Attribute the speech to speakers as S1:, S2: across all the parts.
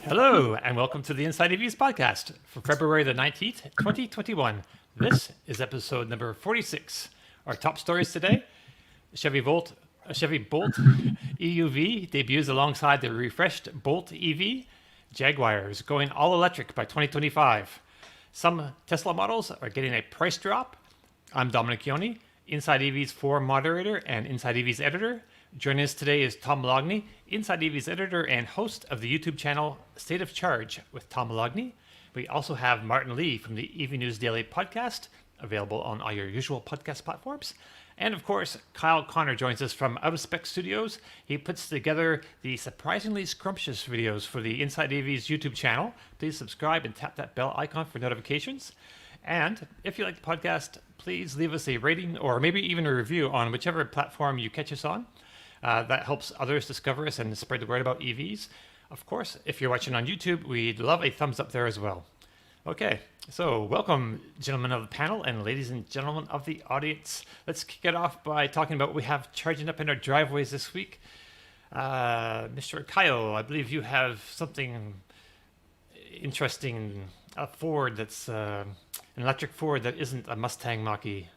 S1: Hello, and welcome to the Inside EVs podcast for February the 19th, 2021. This is episode number 46. Our top stories today, Chevy Bolt EUV debuts alongside the refreshed Bolt EV. Jaguar is going all electric by 2025. Some Tesla models are getting a price drop. I'm Dominic Ioni, Inside EV's forum moderator and Inside EV's editor. Joining us today is Tom Moloughney, Inside EV's editor and host of the YouTube channel State of Charge with Tom Moloughney. We also have Martin Lee from the EV News Daily podcast, available on all your usual podcast platforms. And of course, Kyle Connor joins us from Out of Spec Studios. He puts together the surprisingly scrumptious videos for the Inside EV's YouTube channel. Please subscribe and tap that bell icon for notifications. And if you like the podcast, please leave us a rating or maybe even a review on whichever platform you catch us on. That helps others discover us and spread the word about EVs. Of course, if you're watching on YouTube, we'd love a thumbs up there as well. Okay, so welcome, gentlemen of the panel and ladies and gentlemen of the audience. Let's kick it off by talking about what we have charging up in our driveways this week. Mr. Kyle, I believe you have something interesting, a Ford that's an electric Ford that isn't a Mustang Mach-E.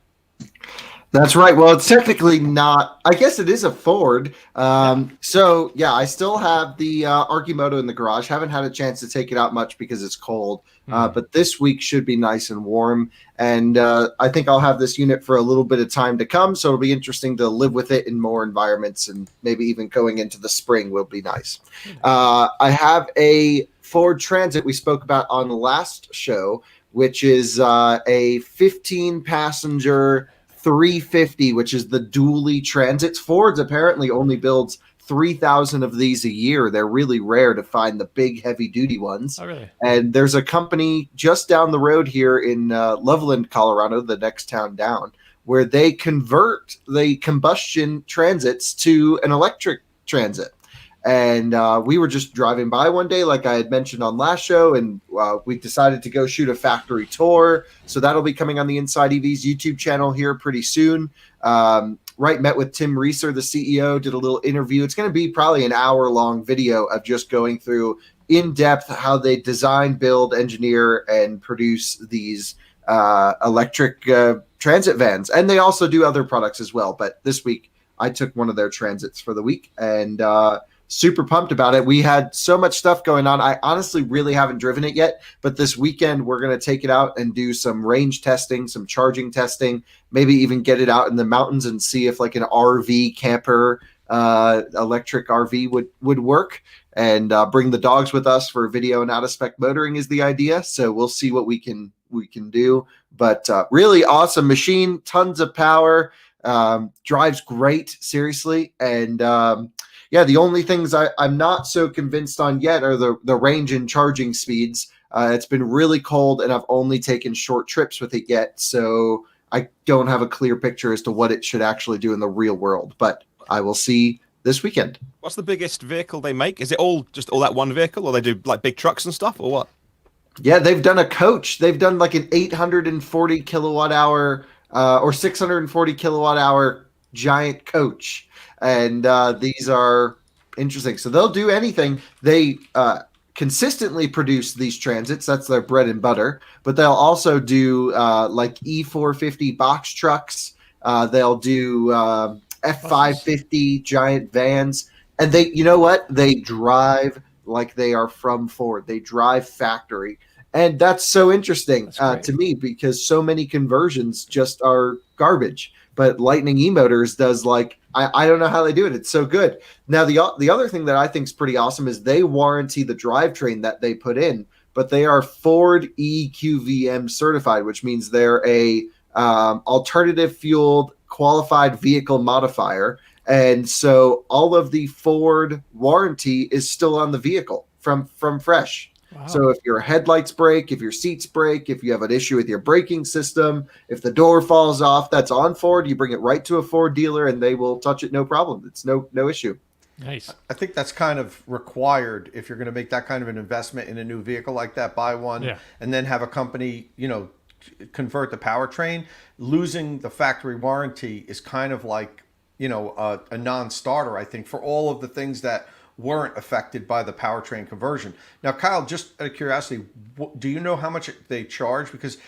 S2: That's right. Well, it's technically not. I guess it is a Ford. So, yeah, I still have the Archimoto in the garage. Haven't had a chance to take it out much because it's cold. But this week should be nice and warm. And I think I'll have this unit for a little bit of time to come. So it'll be interesting to live with it in more environments. And maybe even going into the spring will be nice. I have a Ford Transit we spoke about on the last show, which is a 15-passenger 350, which is the dually Transits. Ford's apparently only builds 3,000 of these a year. They're really rare to find the big heavy-duty ones.
S1: Oh, really?
S2: And there's a company just down the road here in Loveland, Colorado, the next town down, where they convert the combustion Transits to an electric Transit. And we were just driving by one day, like I had mentioned on last show, and we decided to go shoot a factory tour. So that'll be coming on the Inside EV's YouTube channel here pretty soon. Met with Tim Reeser, the CEO, did a little interview. It's going to be probably an hour-long video of just going through in-depth how they design, build, engineer, and produce these electric transit vans. And they also do other products as well. But this week, I took one of their Transits for the week, and super pumped about it. We had so much stuff going on. I honestly really haven't driven it yet, but this weekend we're going to take it out and do some range testing, some charging testing, maybe even get it out in the mountains and see if like an RV camper, electric RV would work, and bring the dogs with us for video and out of spec motoring is the idea. So we'll see what we can do, but really awesome machine, tons of power, drives great, seriously. And, yeah, the only things I'm not so convinced on yet are the range and charging speeds. It's been really cold, and I've only taken short trips with it yet, so I don't have a clear picture as to what it should actually do in the real world. But I will see this weekend.
S3: What's the biggest vehicle they make? Is it all that one vehicle, or they do like big trucks and stuff, or what?
S2: Yeah, they've done a coach. They've done like an 840 kilowatt hour or 640 kilowatt hour giant coach. And these are interesting. So they'll do anything. They consistently produce these Transits. That's their bread and butter. But they'll also do like E450 box trucks. They'll do F550 giant vans. And they, you know what? They drive like they are from Ford. They drive factory. And that's so interesting to me, because so many conversions just are garbage. But Lightning E-Motors does, like, I don't know how they do it. It's so good. Now, the other thing that I think is pretty awesome is they warranty the drivetrain that they put in, but they are Ford EQVM certified, which means they're a alternative fueled qualified vehicle modifier. And so all of the Ford warranty is still on the vehicle from fresh. Wow. So if your headlights break, if your seats break, if you have an issue with your braking system, if the door falls off, that's on Ford. You bring it right to a Ford dealer and they will touch it, no problem. It's no issue.
S1: Nice.
S4: I think that's kind of required if you're going to make that kind of an investment in a new vehicle like that. Buy one and then have a company, convert the powertrain. Losing the factory warranty is kind of like a non-starter, I think, for all of the things that weren't affected by the powertrain conversion. Now, Kyle, just out of curiosity, do you know how much they charge? Because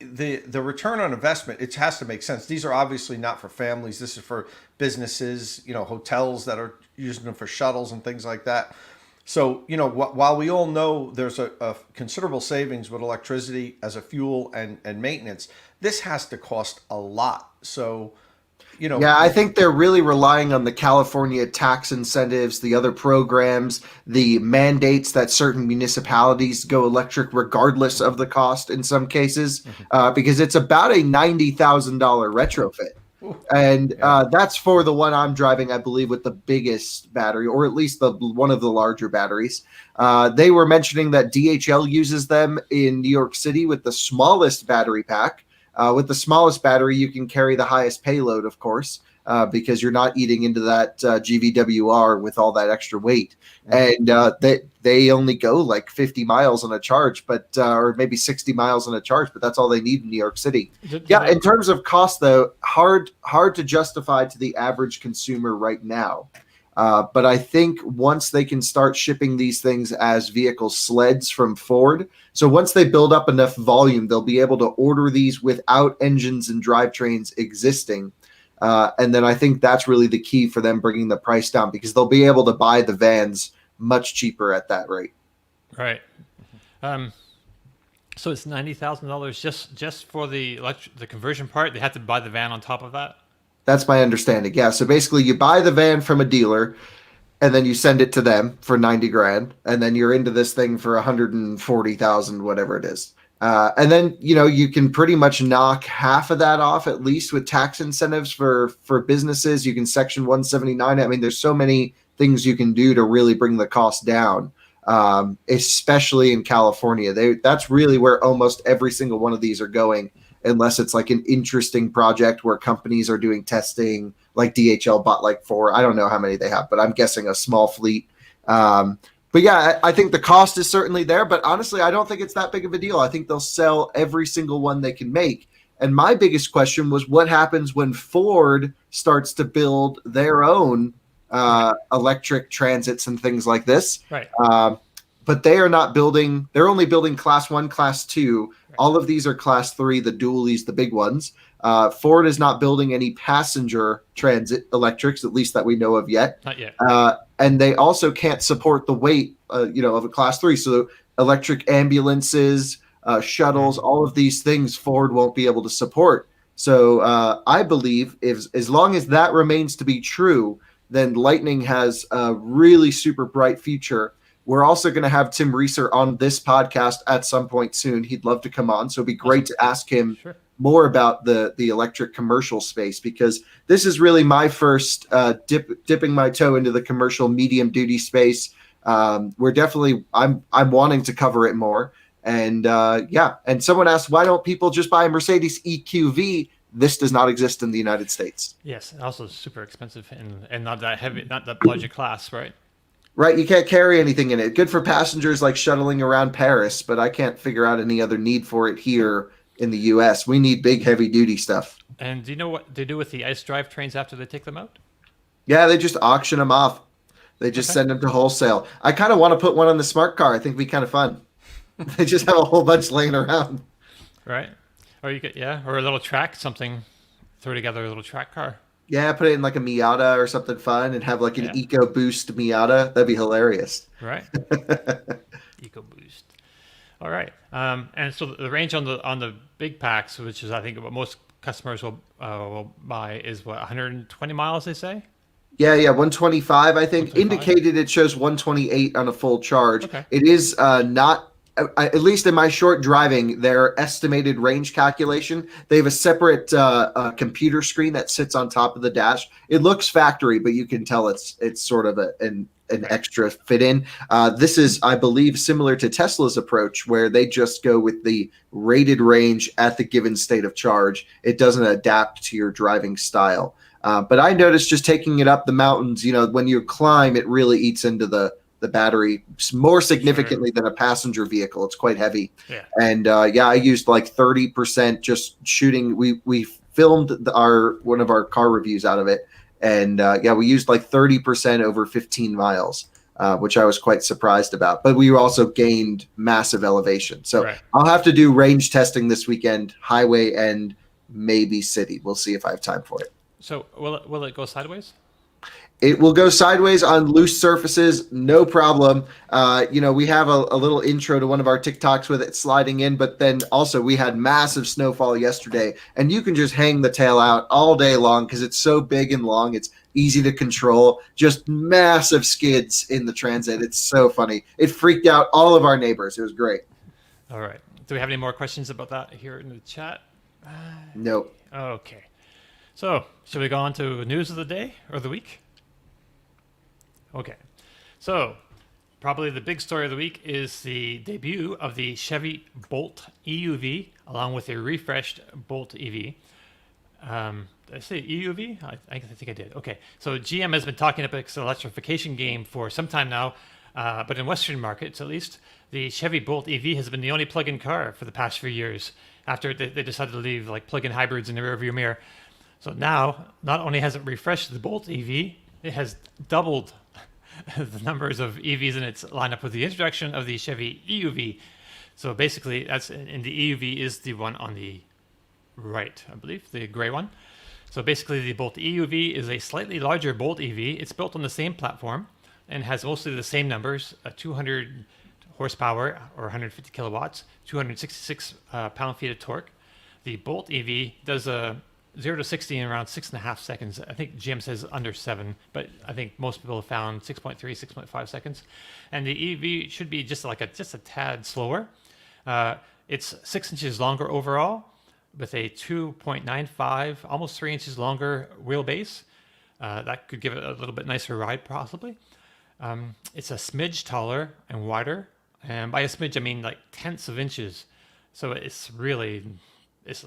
S4: the return on investment, it has to make sense. These are obviously not for families. This is for businesses, hotels that are using them for shuttles and things like that. So, while we all know there's a considerable savings with electricity as a fuel and maintenance, this has to cost a lot. So,
S2: Yeah, I think they're really relying on the California tax incentives, the other programs, the mandates that certain municipalities go electric regardless of the cost in some cases, because it's about a $90,000 retrofit. And that's for the one I'm driving, I believe, with the biggest battery, or at least one of the larger batteries. They were mentioning that DHL uses them in New York City with the smallest battery pack. With the smallest battery, you can carry the highest payload, of course, because you're not eating into that GVWR with all that extra weight. And they only go like 50 miles on a charge, or maybe 60 miles on a charge, but that's all they need in New York City. Yeah, in terms of cost, though, hard to justify to the average consumer right now. But I think once they can start shipping these things as vehicle sleds from Ford, so once they build up enough volume, they'll be able to order these without engines and drivetrains existing. And then I think that's really the key for them bringing the price down, because they'll be able to buy the vans much cheaper at that rate.
S1: Right. So it's $90,000 just for the conversion part. They have to buy the van on top of that.
S2: That's my understanding. Yeah. So basically you buy the van from a dealer and then you send it to them for 90 grand. And then you're into this thing for 140,000, whatever it is. And then, you can pretty much knock half of that off, at least with tax incentives for businesses. You can Section 179. I mean, there's so many things you can do to really bring the cost down, especially in California. That's really where almost every single one of these are going, unless it's like an interesting project where companies are doing testing, like DHL bought like 4. I don't know how many they have, but I'm guessing a small fleet. But yeah, I think the cost is certainly there, but honestly, I don't think it's that big of a deal. I think they'll sell every single one they can make. And my biggest question was, what happens when Ford starts to build their own electric transits and things like this?
S1: Right.
S2: But they are not building, they're only building class 1, class 2. Right. All of these are class 3, the dualies, the big ones. Ford is not building any passenger transit electrics, at least that we know of yet.
S1: Not yet.
S2: And they also can't support the weight, of a class 3. So electric ambulances, shuttles, all of these things Ford won't be able to support. So I believe as long as that remains to be true, then Lightning has a really super bright future. We're also going to have Tim Reeser on this podcast at some point soon. He'd love to come on. So it'd be great to ask him more about the electric commercial space, because this is really my first dipping my toe into the commercial medium duty space. We're definitely, I'm wanting to cover it more. And and someone asked, why don't people just buy a Mercedes EQV? This does not exist in the United States.
S1: Yes, also super expensive and not that heavy, not that budget class, right?
S2: Right, you can't carry anything in it. Good for passengers like shuttling around Paris, but I can't figure out any other need for it here in the U.S. We need big, heavy-duty stuff.
S1: And do you know what they do with the ICE drivetrains after they take them out?
S2: Yeah, they just auction them off. They just send them to wholesale. I kind of want to put one on the smart car. I think it'd be kind of fun. They just have a whole bunch laying around.
S1: Right. Or you could, or a little track, something, throw together a little track car.
S2: Yeah, put it in like a Miata or something fun and have like an EcoBoost Miata. That'd be hilarious.
S1: Right. EcoBoost. All right. And so the range on the big packs, which is I think what most customers will buy, is what, 120 miles, they say?
S2: Yeah, 125, I think. 125? Indicated it shows 128 on a full charge. Okay. It is not, at least in my short driving, their estimated range calculation, they have a separate computer screen that sits on top of the dash. It looks factory, but you can tell it's sort of an extra fit in. This is, I believe, similar to Tesla's approach, where they just go with the rated range at the given state of charge. It doesn't adapt to your driving style. But I noticed just taking it up the mountains, when you climb, it really eats into the battery more significantly than a passenger vehicle. It's quite heavy. Yeah. And I used like 30% just shooting. We filmed one of our car reviews out of it, and yeah, we used like 30% over 15 miles. Which I was quite surprised about. But we also gained massive elevation. So
S1: Right.
S2: I'll have to do range testing this weekend, highway and maybe city. We'll see if I have time for it.
S1: So will it go sideways?
S2: It will go sideways on loose surfaces, no problem. We have a little intro to one of our TikToks with it sliding in, but then also we had massive snowfall yesterday, and you can just hang the tail out all day long because it's so big and long. It's easy to control, just massive skids in the Transit. It's so funny. It freaked out all of our neighbors. It was great.
S1: All right. Do we have any more questions about that here in the chat?
S2: Nope.
S1: Okay. So should we go on to news of the day or the week? Okay, so probably the big story of the week is the debut of the Chevy Bolt EUV, along with a refreshed Bolt EV. Did I say EUV? I think I did. Okay, so GM has been talking about its electrification game for some time now, but in Western markets at least, the Chevy Bolt EV has been the only plug-in car for the past few years after they decided to leave like plug-in hybrids in the rearview mirror. So now, not only has it refreshed the Bolt EV, it has doubled the numbers of EVs in its lineup with the introduction of the Chevy EUV. So basically, the EUV is the one on the right, I believe, the gray one. So basically, the Bolt EUV is a slightly larger Bolt EV. It's built on the same platform and has mostly the same numbers: 200 horsepower or 150 kilowatts, 266 pound-feet of torque. The Bolt EV does a 0 to 60 in around 6.5 seconds. I think GM says under 7, but I think most people have found 6.3, 6.5 seconds. And the EV should be just a tad slower. It's 6 inches longer overall, with a 2.95, almost 3 inches longer wheelbase. That could give it a little bit nicer ride, possibly. It's a smidge taller and wider, and by a smidge I mean like tenths of inches. So it's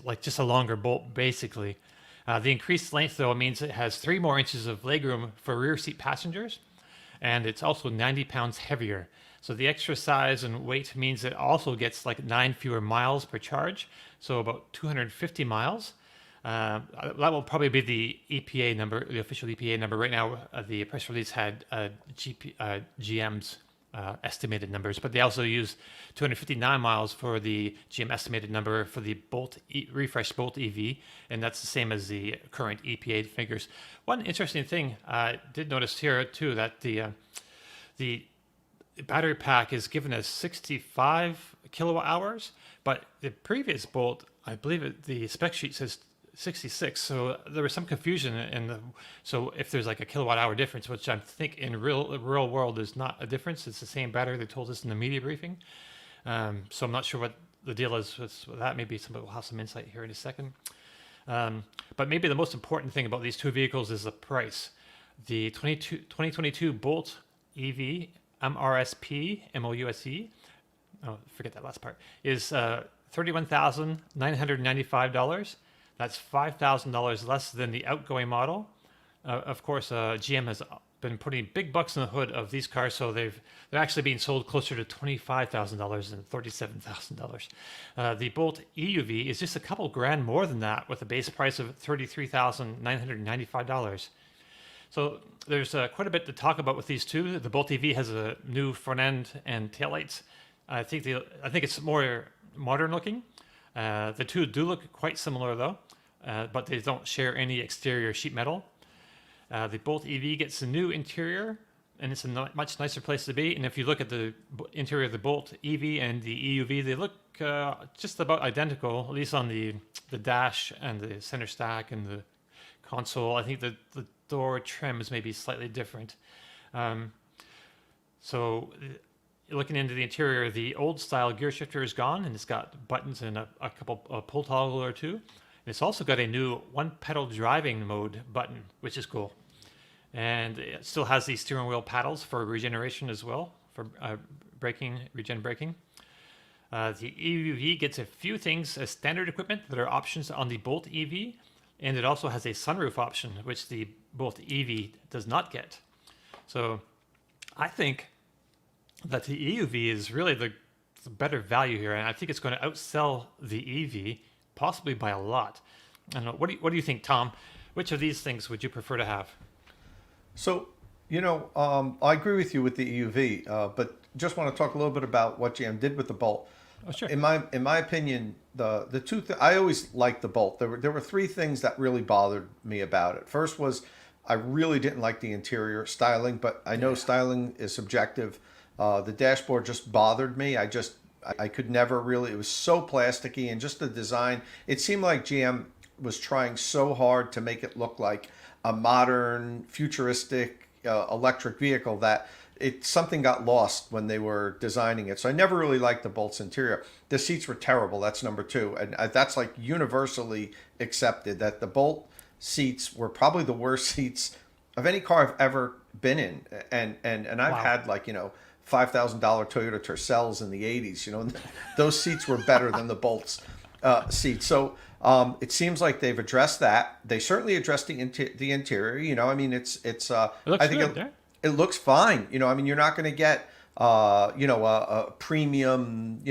S1: like just a longer Bolt, basically. The increased length, though, means it has 3 more inches of legroom for rear seat passengers, and it's also 90 pounds heavier. So the extra size and weight means it also gets like 9 fewer miles per charge, so about 250 miles. That will probably be the EPA number, the official EPA number. Right now, the press release had GM's estimated numbers, but they also use 259 miles for the GM estimated number for the refreshed Bolt EV, and that's the same as the current EPA figures. One interesting thing I did notice here too, that the battery pack is given as 65 kilowatt hours, but the previous Bolt, I believe the spec sheet says 66, so there was some confusion so if there's like a kilowatt hour difference, which I think in real world is not a difference, it's the same battery they told us in the media briefing. So I'm not sure what the deal is with that. Maybe somebody will have some insight here in a second. But maybe the most important thing about these two vehicles is the price. The 2022 Bolt EV MRSP, MOUSE, forget that last part, is $31,995. That's $5,000 less than the outgoing model. Of course, GM has been putting big bucks in the hood of these cars, so they're actually being sold closer to $25,000 than $37,000. The Bolt EUV is just a couple grand more than that, with a base price of $33,995. So there's quite a bit to talk about with these two. The Bolt EV has a new front end and taillights. I think it's more modern looking. The two do look quite similar though, but they don't share any exterior sheet metal. The Bolt EV gets a new interior, and it's a much nicer place to be. And if you look at the interior of the Bolt EV and the EUV, they look just about identical, at least on the dash and the center stack and the console. I think the door trim is maybe slightly different. So looking into the interior, the old style gear shifter is gone, and it's got buttons and a couple pull toggle or two. And it's also got a new one pedal driving mode button, which is cool. And it still has the steering wheel paddles for regeneration as well, for regen braking. The EUV gets a few things as standard equipment that are options on the Bolt EV, and it also has a sunroof option, which the Bolt EV does not get. So I think that the EUV is really the better value here, and I think it's going to outsell the EV, possibly by a lot. I don't know. What do you think, Tom? Which of these things would you prefer to have?
S4: So, I agree with you with the EUV, but just want to talk a little bit about what GM did with the Bolt.
S1: Oh, sure.
S4: In my opinion, the I always liked the Bolt. There were three things that really bothered me about it. First was I really didn't like the interior styling, but I know styling is subjective. The dashboard just bothered me. I could never really. It was so plasticky, and just the design. It seemed like GM was trying so hard to make it look like a modern, futuristic electric vehicle that something got lost when they were designing it. So I never really liked the Bolt's interior. The seats were terrible. That's number two, and that's like universally accepted that the Bolt seats were probably the worst seats of any car I've ever been in, and I've had $5,000 Toyota Tercels in the 80s. And those seats were better than the Bolt's seats. So it seems like they've addressed that. They certainly addressed the interior. I mean, it's.
S1: It looks
S4: I think
S1: good,
S4: it looks fine. I mean, you're not going to get a premium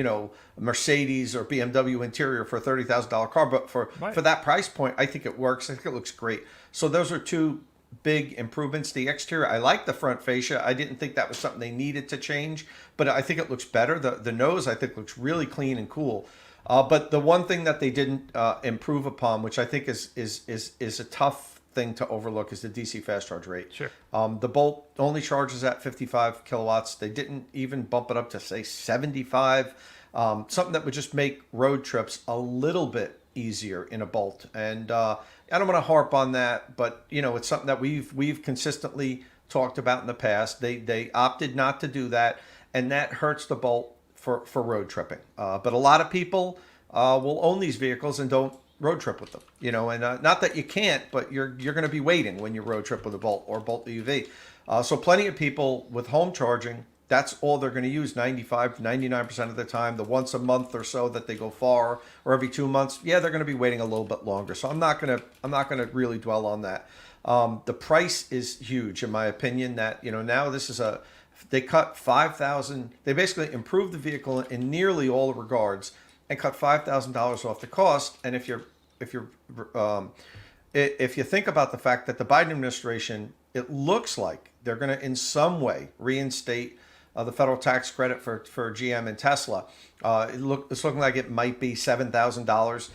S4: Mercedes or BMW interior for a $30,000 car, but for that price point, I think it works. I think it looks great. So those are two big improvements. The exterior, I like the front fascia. I didn't think that was something they needed to change, but I think it looks better. The nose, I think, looks really clean and cool. But the one thing that they didn't improve upon, which I think is a tough thing to overlook, is the DC fast charge rate.
S1: Sure.
S4: The Bolt only charges at 55 kilowatts. They didn't even bump it up to say 75. Something that would just make road trips a little bit easier in a Bolt. And I don't want to harp on that, but it's something that we've consistently talked about in the past. They opted not to do that, and that hurts the Bolt for road tripping. But a lot of people will own these vehicles and don't road trip with them, and not that you can't, but you're going to be waiting when you road trip with a Bolt or Bolt EUV. So plenty of people with home charging, that's all they're going to use 95 to 99% of the time. The once a month or so that they go far, or every 2 months, they're going to be waiting a little bit longer. So I'm not going to really dwell on that. The price is huge, in my opinion. That now this is they cut 5,000. They basically improved the vehicle in nearly all regards and cut $5,000 off the cost. And if you think about the fact that the Biden administration, it looks like they're going to in some way reinstate the federal tax credit for GM and Tesla. It's looking like it might be $7,000.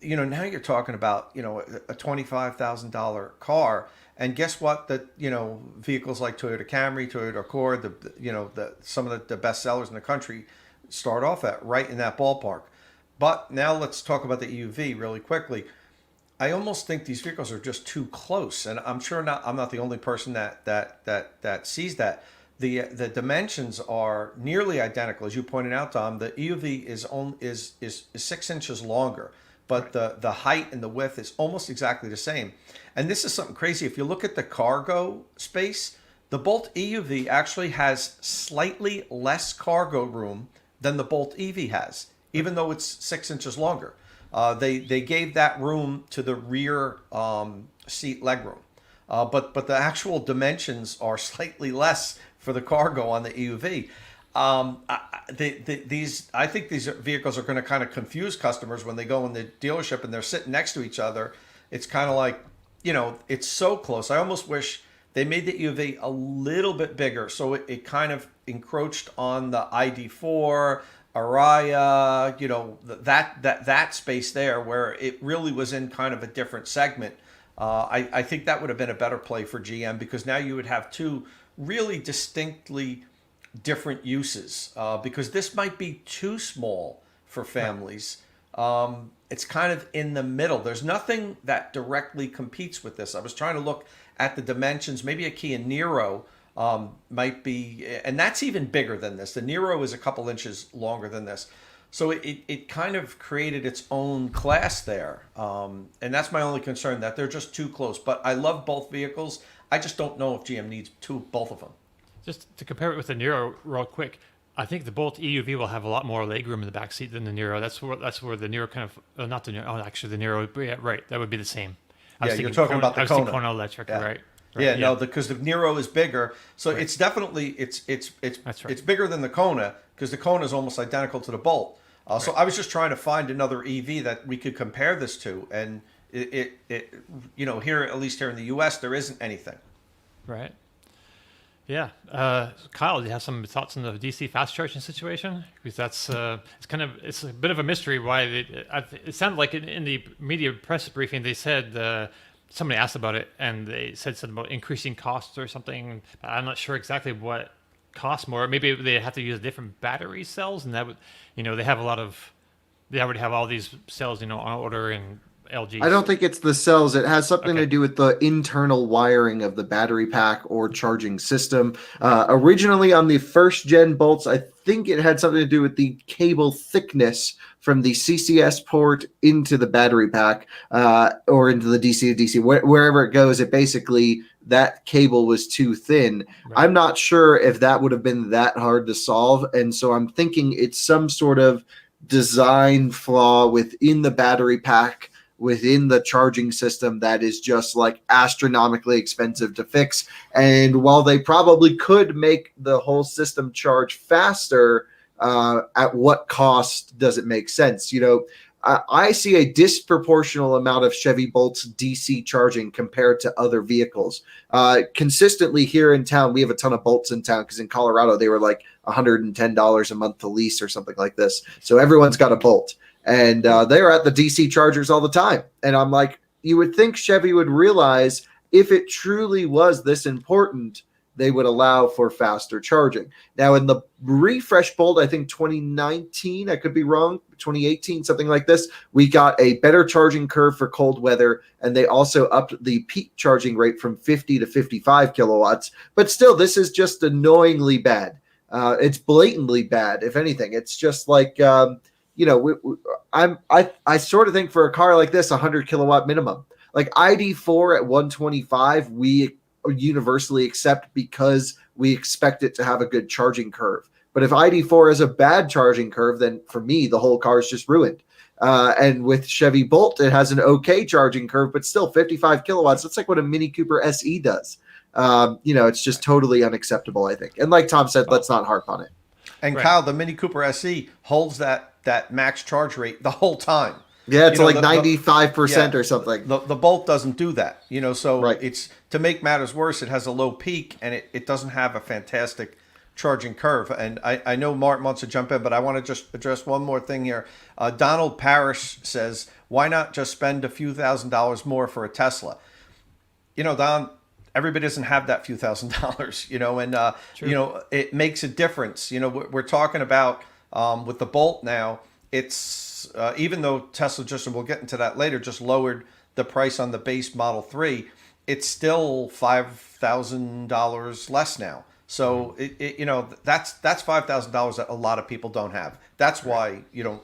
S4: Now you're talking about a $25,000 car, and guess what? That vehicles like Toyota Camry, Toyota Accord, some of the best sellers in the country start off at right in that ballpark. But now let's talk about the EUV really quickly. I almost think these vehicles are just too close, and I'm not the only person that sees that. The dimensions are nearly identical, as you pointed out, Tom. The EUV is 6 inches longer, but the height and the width is almost exactly the same. And this is something crazy. If you look at the cargo space, the Bolt EUV actually has slightly less cargo room than the Bolt EV has, even though it's 6 inches longer. They gave that room to the rear seat legroom, but the actual dimensions are slightly less for the cargo on the EUV. I think these vehicles are going to kind of confuse customers when they go in the dealership and they're sitting next to each other. It's kind of like, it's so close. I almost wish they made the EUV a little bit bigger, so it kind of encroached on the ID4, Araya, that space there where it really was in kind of a different segment. I think that would have been a better play for GM, because now you would have two really distinctly different uses, because this might be too small for families. It's kind of in the middle. There's nothing that directly competes with this. I was trying to look at the dimensions. Maybe a Kia Niro might be, and that's even bigger than this. The Niro is a couple inches longer than this. So it kind of created its own class there. And that's my only concern, that they're just too close. But I love both vehicles. I just don't know if GM needs both of them.
S1: Just to compare it with the Niro real quick, I think the Bolt EUV will have a lot more legroom in the back seat than the Niro. That's where the Niro kind of, not the Niro, actually the Niro, yeah, right, that would be the same.
S4: You're talking about the Kona.
S1: I was thinking Kona Electric,
S4: yeah.
S1: Right.
S4: Yeah, no, because the Niro is bigger, so it's definitely it's bigger than the Kona, because the Kona is almost identical to the Bolt. So I was just trying to find another EV that we could compare this to, and Here, at least here in the U.S., there isn't anything.
S1: Right. Yeah. Kyle, do you have some thoughts on the DC fast charging situation? Because that's it's a bit of a mystery why it sounded like in the media press briefing they said somebody asked about it and they said something about increasing costs or something. I'm not sure exactly what costs more. Maybe they have to use different battery cells, and that would, they already have all these cells, on order in LG.
S2: I don't think it's the cells. It has something to do with the internal wiring of the battery pack or charging system. Originally on the first gen bolts, I think it had something to do with the cable thickness from the CCS port into the battery pack or into the DC to DC. Wherever it goes, it basically, that cable was too thin. Right. I'm not sure if that would have been that hard to solve. And so I'm thinking it's some sort of design flaw within the battery pack, within the charging system, that is just like astronomically expensive to fix. And while they probably could make the whole system charge faster, at what cost does it make sense? I see a disproportional amount of Chevy Bolt's DC charging compared to other vehicles. Consistently here in town, we have a ton of Bolts in town because in Colorado, they were like $110 a month to lease or something like this. So everyone's got a Bolt. And they're at the DC chargers all the time. And I'm like, you would think Chevy would realize if it truly was this important, they would allow for faster charging. Now, in the refresh Bolt, I think 2019, I could be wrong, 2018, something like this, we got a better charging curve for cold weather, and they also upped the peak charging rate from 50 to 55 kilowatts. But still, this is just annoyingly bad. It's blatantly bad, if anything. It's just like... I sort of think for a car like this, 100 kilowatt minimum. Like ID4 at 125, we universally accept because we expect it to have a good charging curve. But if ID4 has a bad charging curve, then for me, the whole car is just ruined. And with Chevy Bolt, it has an okay charging curve, but still 55 kilowatts. That's like what a Mini Cooper SE does. It's just totally unacceptable, I think. And like Tom said, let's not harp on it.
S4: And Kyle, the Mini Cooper SE holds that max charge rate the whole time.
S2: Yeah, it's 95% or something.
S4: The Bolt doesn't do that, so
S2: right.
S4: It's, to make matters worse, it has a low peak and it doesn't have a fantastic charging curve. And I know Martin wants to jump in, but I want to just address one more thing here. Donald Parrish says, why not just spend a few $1,000s more for a Tesla? Don, everybody doesn't have that few $1,000s, and it makes a difference. We're talking about with the Bolt now, it's even though Tesla and we'll get into that later, just lowered the price on the base Model 3, it's still $5,000 less now. So that's $5,000 that a lot of people don't have. That's why you don't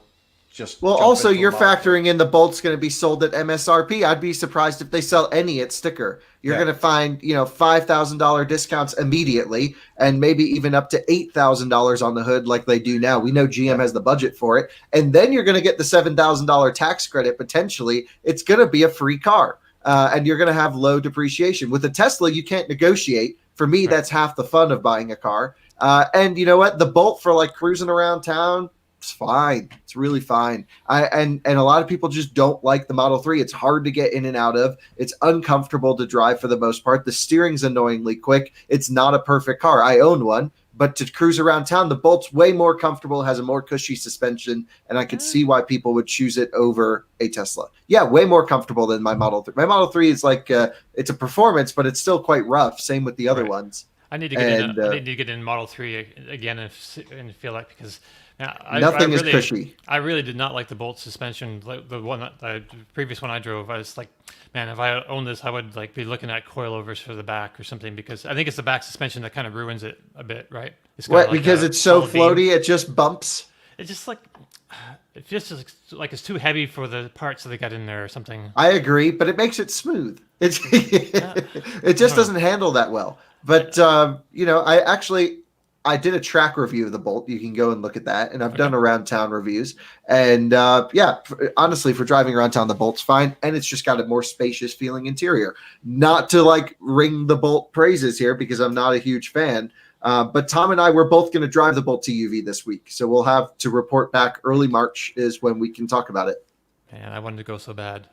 S4: just.
S2: Well, also you're factoring in the Bolt's going to be sold at MSRP. I'd be surprised if they sell any at sticker. You're going to find $5,000 discounts immediately, and maybe even up to $8,000 on the hood like they do now. We know GM has the budget for it, and then you're going to get the $7,000 tax credit potentially. It's going to be a free car, and you're going to have low depreciation. With a Tesla, you can't negotiate. For me, that's half the fun of buying a car. And you know what? The Bolt for like cruising around town, it's fine. It's really fine. And a lot of people just don't like the Model 3. It's hard to get in and out of. It's uncomfortable to drive for the most part. The steering's annoyingly quick. It's not a perfect car. I own one. But to cruise around town, the Bolt's way more comfortable, has a more cushy suspension, and I could see why people would choose it over a Tesla. Yeah, way more comfortable than my Model 3. My Model 3 is like, it's a performance, but it's still quite rough. Same with the other ones.
S1: I need to get in Model 3 again and feel like, because
S2: nothing is cushy.
S1: I really did not like the Bolt suspension. The previous one I drove, I was like, man, if I owned this, I would like be looking at coilovers for the back or something, because I think it's the back suspension that kind of ruins it a bit, right? It's
S2: because it's so floaty, it just bumps.
S1: It's just like, it just like it's too heavy for the parts that they got in there or something.
S2: I agree, but it makes it smooth. It just doesn't handle that well. But I did a track review of the Bolt. You can go and look at that. And I've done around town reviews. And honestly, for driving around town, the Bolt's fine. And it's just got a more spacious feeling interior. Not to like ring the Bolt praises here, because I'm not a huge fan. But Tom and I, we're both going to drive the Bolt EUV this week. So we'll have to report back. Early March is when we can talk about it.
S1: Man, I wanted to go so bad.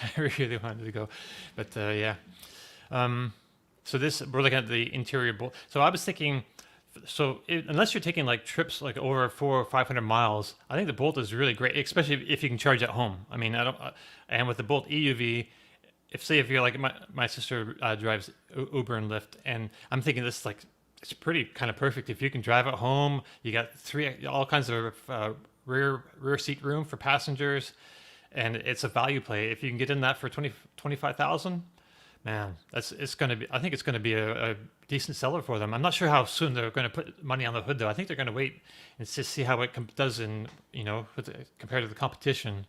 S1: I really wanted to go, but yeah. So we're looking at the interior Bolt. So I was thinking, unless you're taking like trips like over 400 or 500 miles, I think the Bolt is really great, especially if you can charge at home. I mean, I don't, and with the Bolt EUV, if you're like my sister drives Uber and Lyft, and I'm thinking this is like it's pretty kind of perfect if you can drive at home. You got all kinds of rear seat room for passengers, and it's a value play. If you can get in that for 25,000. Man, it's going to be. I think it's going to be a decent seller for them. I'm not sure how soon they're going to put money on the hood, though. I think they're going to wait and just see how it does compared to the competition.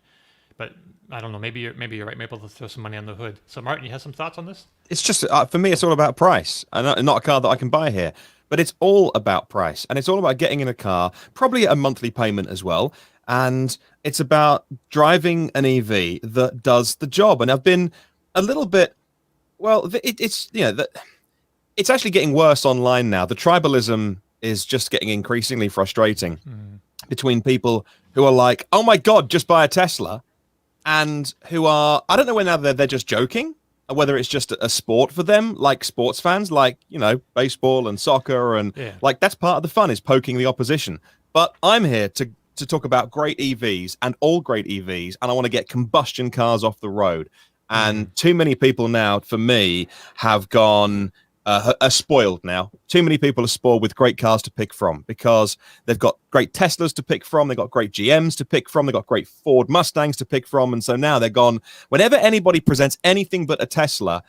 S1: But I don't know. Maybe you're right. Maybe they'll throw some money on the hood. So, Martin, you have some thoughts on this?
S3: It's just for me, it's all about price, and not a car that I can buy here. But it's all about price, and it's all about getting in a car, probably a monthly payment as well. And it's about driving an EV that does the job. And I've been a little bit. Well, it's it's actually getting worse online now. The tribalism is just getting increasingly frustrating between people who are like, "Oh my God, just buy a Tesla," and who are, I don't know whether they're just joking, or whether it's just a sport for them, like sports fans, like baseball and soccer, and like that's part of the fun is poking the opposition. But I'm here to talk about great EVs and all great EVs, and I want to get combustion cars off the road. And too many people now, for me, have gone are spoiled now. Too many people are spoiled with great cars to pick from because they've got great Teslas to pick from, they've got great GMs to pick from, they've got great Ford Mustangs to pick from, and so now they're gone. Whenever anybody presents anything but a Tesla,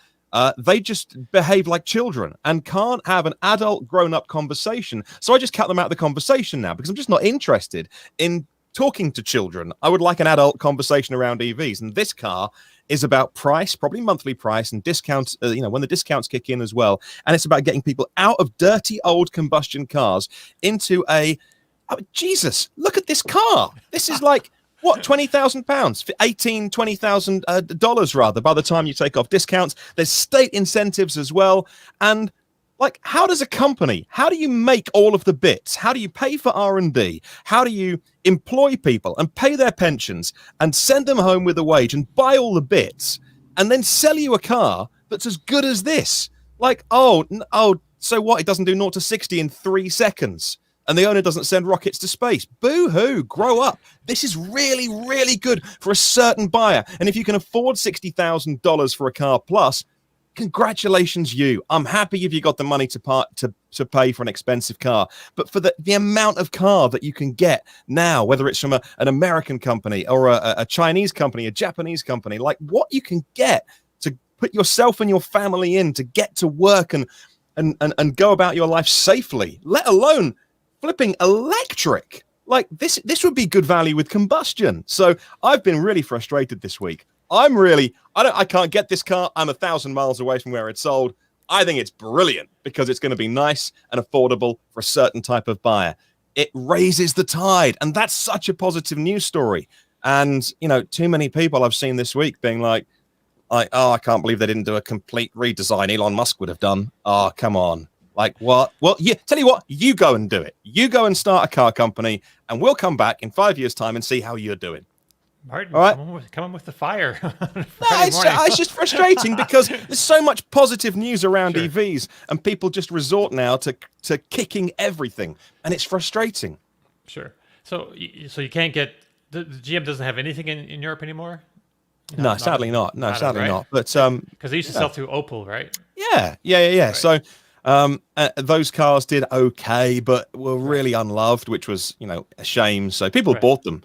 S3: they just behave like children and can't have an adult, grown-up conversation. So I just cut them out of the conversation now because I'm just not interested in talking to children. I would like an adult conversation around EVs, and this car is about price, probably monthly price, and discounts, when the discounts kick in as well. And it's about getting people out of dirty old combustion cars into Jesus, look at this car. This is like, what, £20,000, $20,000 rather, by the time you take off discounts. There's state incentives as well. And like, how do you make all of the bits? How do you pay for R&D? How do you employ people and pay their pensions and send them home with a wage and buy all the bits and then sell you a car that's as good as this? Like, so what? It doesn't do 0 to 60 in 3 seconds. And the owner doesn't send rockets to space. Boo-hoo, grow up. This is really, really good for a certain buyer. And if you can afford $60,000 for a car plus, congratulations, you. I'm happy if you got the money to pay for an expensive car. But for the amount of car that you can get now, whether it's from an American company or a Chinese company, a Japanese company, like what you can get to put yourself and your family in to get to work and go about your life safely, let alone flipping electric. Like this would be good value with combustion. So I've been really frustrated this week. I can't get this car. I'm 1,000 miles away from where it's sold. I think it's brilliant because it's going to be nice and affordable for a certain type of buyer. It raises the tide, and that's such a positive news story. And, too many people I've seen this week being like, oh, I can't believe they didn't do a complete redesign Elon Musk would have done. Oh, come on. Like what? Well, tell you what, you go and do it. You go and start a car company, and we'll come back in 5 years' time and see how you're doing.
S1: Martin,
S3: all right.
S1: come on with the fire.
S3: It's just frustrating because there's so much positive news around EVs, and people just resort now to kicking everything, and it's frustrating.
S1: Sure. So you can't get the GM doesn't have anything in Europe anymore.
S3: No, sadly not. No, sadly not. But
S1: because they used to sell through Opel, right?
S3: Yeah. Right. So those cars did okay, but were really unloved, which was a shame. So people bought them.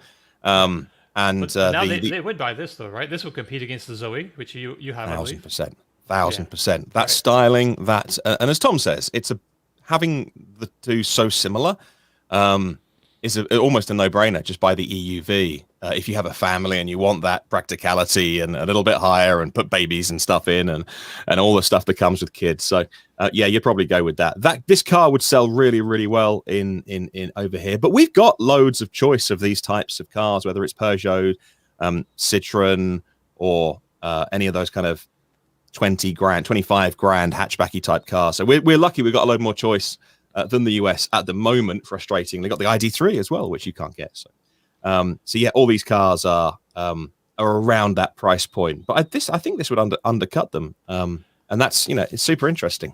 S3: And
S1: now they would buy this though, right? This will compete against the Zoe, which you have,
S3: 1,000%. That styling, and as Tom says, having the two so similar is almost a no-brainer. Just buy the EUV if you have a family and you want that practicality and a little bit higher and put babies and stuff in and all the stuff that comes with kids. So you'd probably go with that. This car would sell really, really well in over here. But we've got loads of choice of these types of cars, whether it's Peugeot, Citroen, or any of those kind of 20 grand, 25 grand hatchbacky type cars. So we're lucky we've got a load more choice than the US at the moment. Frustratingly, got the ID3 as well, which you can't get. So all these cars are are around that price point. But I think this would undercut them, and that's it's super interesting.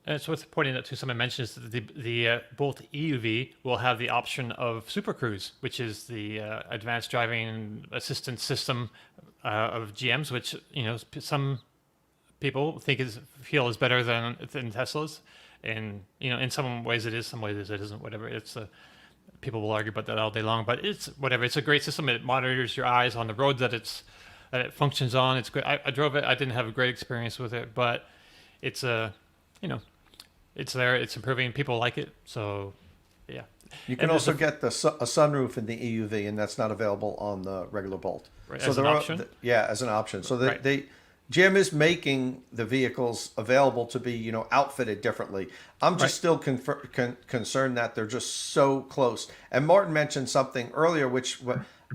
S1: And it's worth pointing out too. Someone mentions that the Bolt EUV will have the option of Super Cruise, which is the advanced driving assistance system of GM's, which some people feel is better than Tesla's, and in some ways it is, some ways it isn't. Whatever, it's people will argue about that all day long, but it's whatever. It's a great system. It monitors your eyes on the road that it functions on. It's great. I drove it. I didn't have a great experience with it, but it's it's there. It's improving. People like it. So, yeah.
S4: You can also get a sunroof in the EUV, and that's not available on the regular Bolt.
S1: Right,
S4: so
S1: as an option?
S4: As an option. So GM is making the vehicles available to be, outfitted differently. I'm just still concerned that they're just so close. And Martin mentioned something earlier, which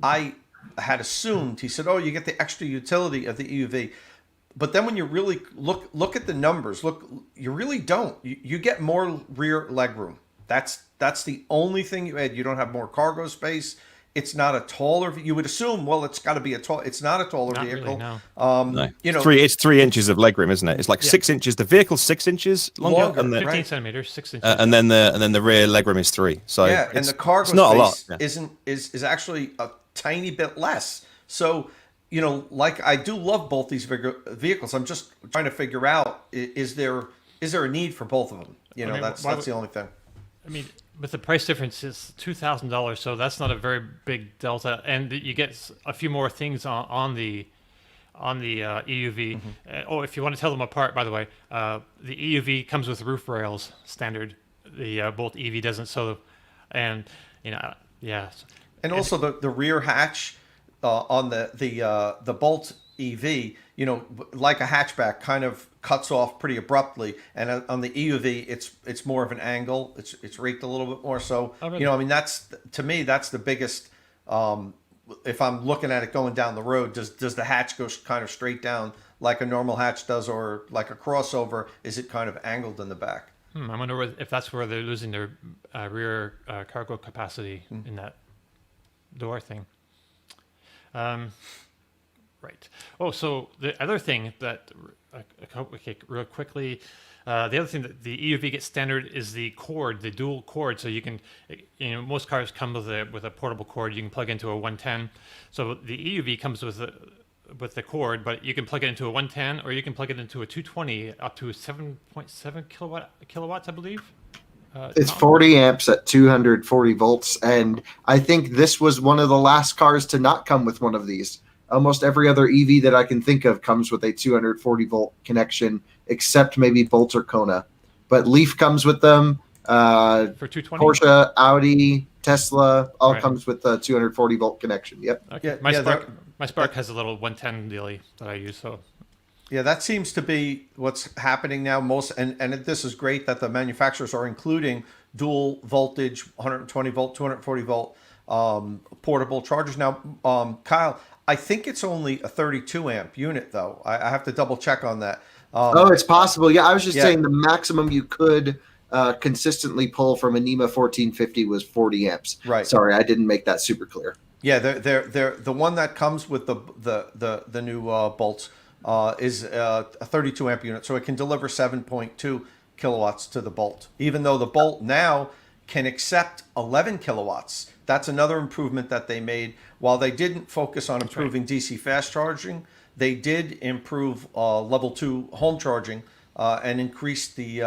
S4: I had assumed. He said, "Oh, you get the extra utility of the EUV." But then when you really look at the numbers, you really don't. You get more rear legroom. That's the only thing you add. You don't have more cargo space. It's not a taller. You would assume, well, it's got to be it's not a taller vehicle.
S1: Really, no.
S3: No. It's 3 inches of legroom, isn't it? It's like 6 inches. The vehicle's 6 inches longer, and
S1: 15 centimeters, 6 inches,
S3: and then the rear legroom is 3. So
S4: and the cargo
S3: it's not
S4: space
S3: a lot.
S4: is actually a tiny bit less. So like I do love both these vehicles. I'm just trying to figure out is there a need for both of them? That's the only thing.
S1: I mean, with the price difference, it's $2,000, so that's not a very big delta, and you get a few more things on the EUV. If you want to tell them apart, by the way, the EUV comes with roof rails standard. The Bolt EV doesn't. So, and
S4: and also the rear hatch on the Bolt EV, like a hatchback, kind of cuts off pretty abruptly, and on the EUV, it's more of an angle. It's raked a little bit more. So that's to me that's the biggest. If I'm looking at it going down the road, does the hatch go kind of straight down like a normal hatch does, or like a crossover? Is it kind of angled in the back?
S1: I wonder if that's where they're losing their rear cargo capacity in that door thing. Right. Oh, so the other thing that, real quickly, the other thing that the EUV gets standard is the cord, the dual cord. So you can, most cars come with a portable cord you can plug into a 110. So the EUV comes with the cord, but you can plug it into a 110 or you can plug it into a 220 up to 7.7 kilowatts, I believe.
S2: It's 40 amps at 240 volts, and I think this was one of the last cars to not come with one of these. Almost every other EV that I can think of comes with a 240 volt connection, except maybe Bolt or Kona. But Leaf comes with them.
S1: For 220?
S2: Porsche, Audi, Tesla, all comes with a 240 volt connection. Yep.
S1: Okay. My Spark has a little 110 dealie that I use. So.
S4: Yeah, that seems to be what's happening now. And this is great that the manufacturers are including dual voltage, 120 volt, 240 volt portable chargers. Now, Kyle, I think it's only a 32 amp unit, though. I have to double check on that.
S2: It's possible. Yeah, I was just saying the maximum you could consistently pull from a NEMA 1450 was 40 amps.
S4: Right.
S2: Sorry, I didn't make that super clear.
S4: Yeah, they're the one that comes with the new bolts is a 32 amp unit, so it can deliver 7.2 kilowatts to the Bolt. Even though the Bolt now can accept 11 kilowatts. That's another improvement that they made. While they didn't focus on improving DC fast charging, they did improve level 2 home charging and increase the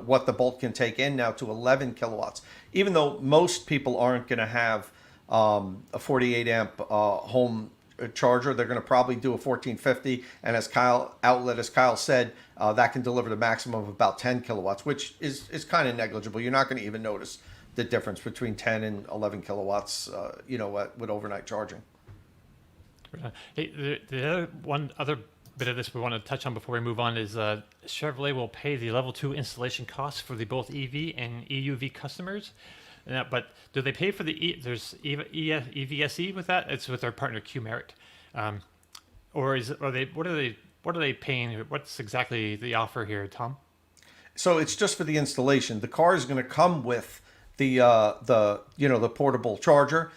S4: what the Bolt can take in now to 11 kilowatts. Even though most people aren't going to have a 48 amp home charger, they're going to probably do a 1450, and as Kyle said, that can deliver the maximum of about 10 kilowatts, which is kind of negligible. You're not going to even notice the difference between 10 and 11 kilowatts, with overnight charging.
S1: Hey, the one other bit of this we want to touch on before we move on is Chevrolet will pay the level 2 installation costs for the both EV and EUV customers. But do they pay for there's EVSE with that? It's with our partner Q-Merit. Or what are they paying? What's exactly the offer here, Tom?
S4: So it's just for the installation. The car is going to come with the portable charger.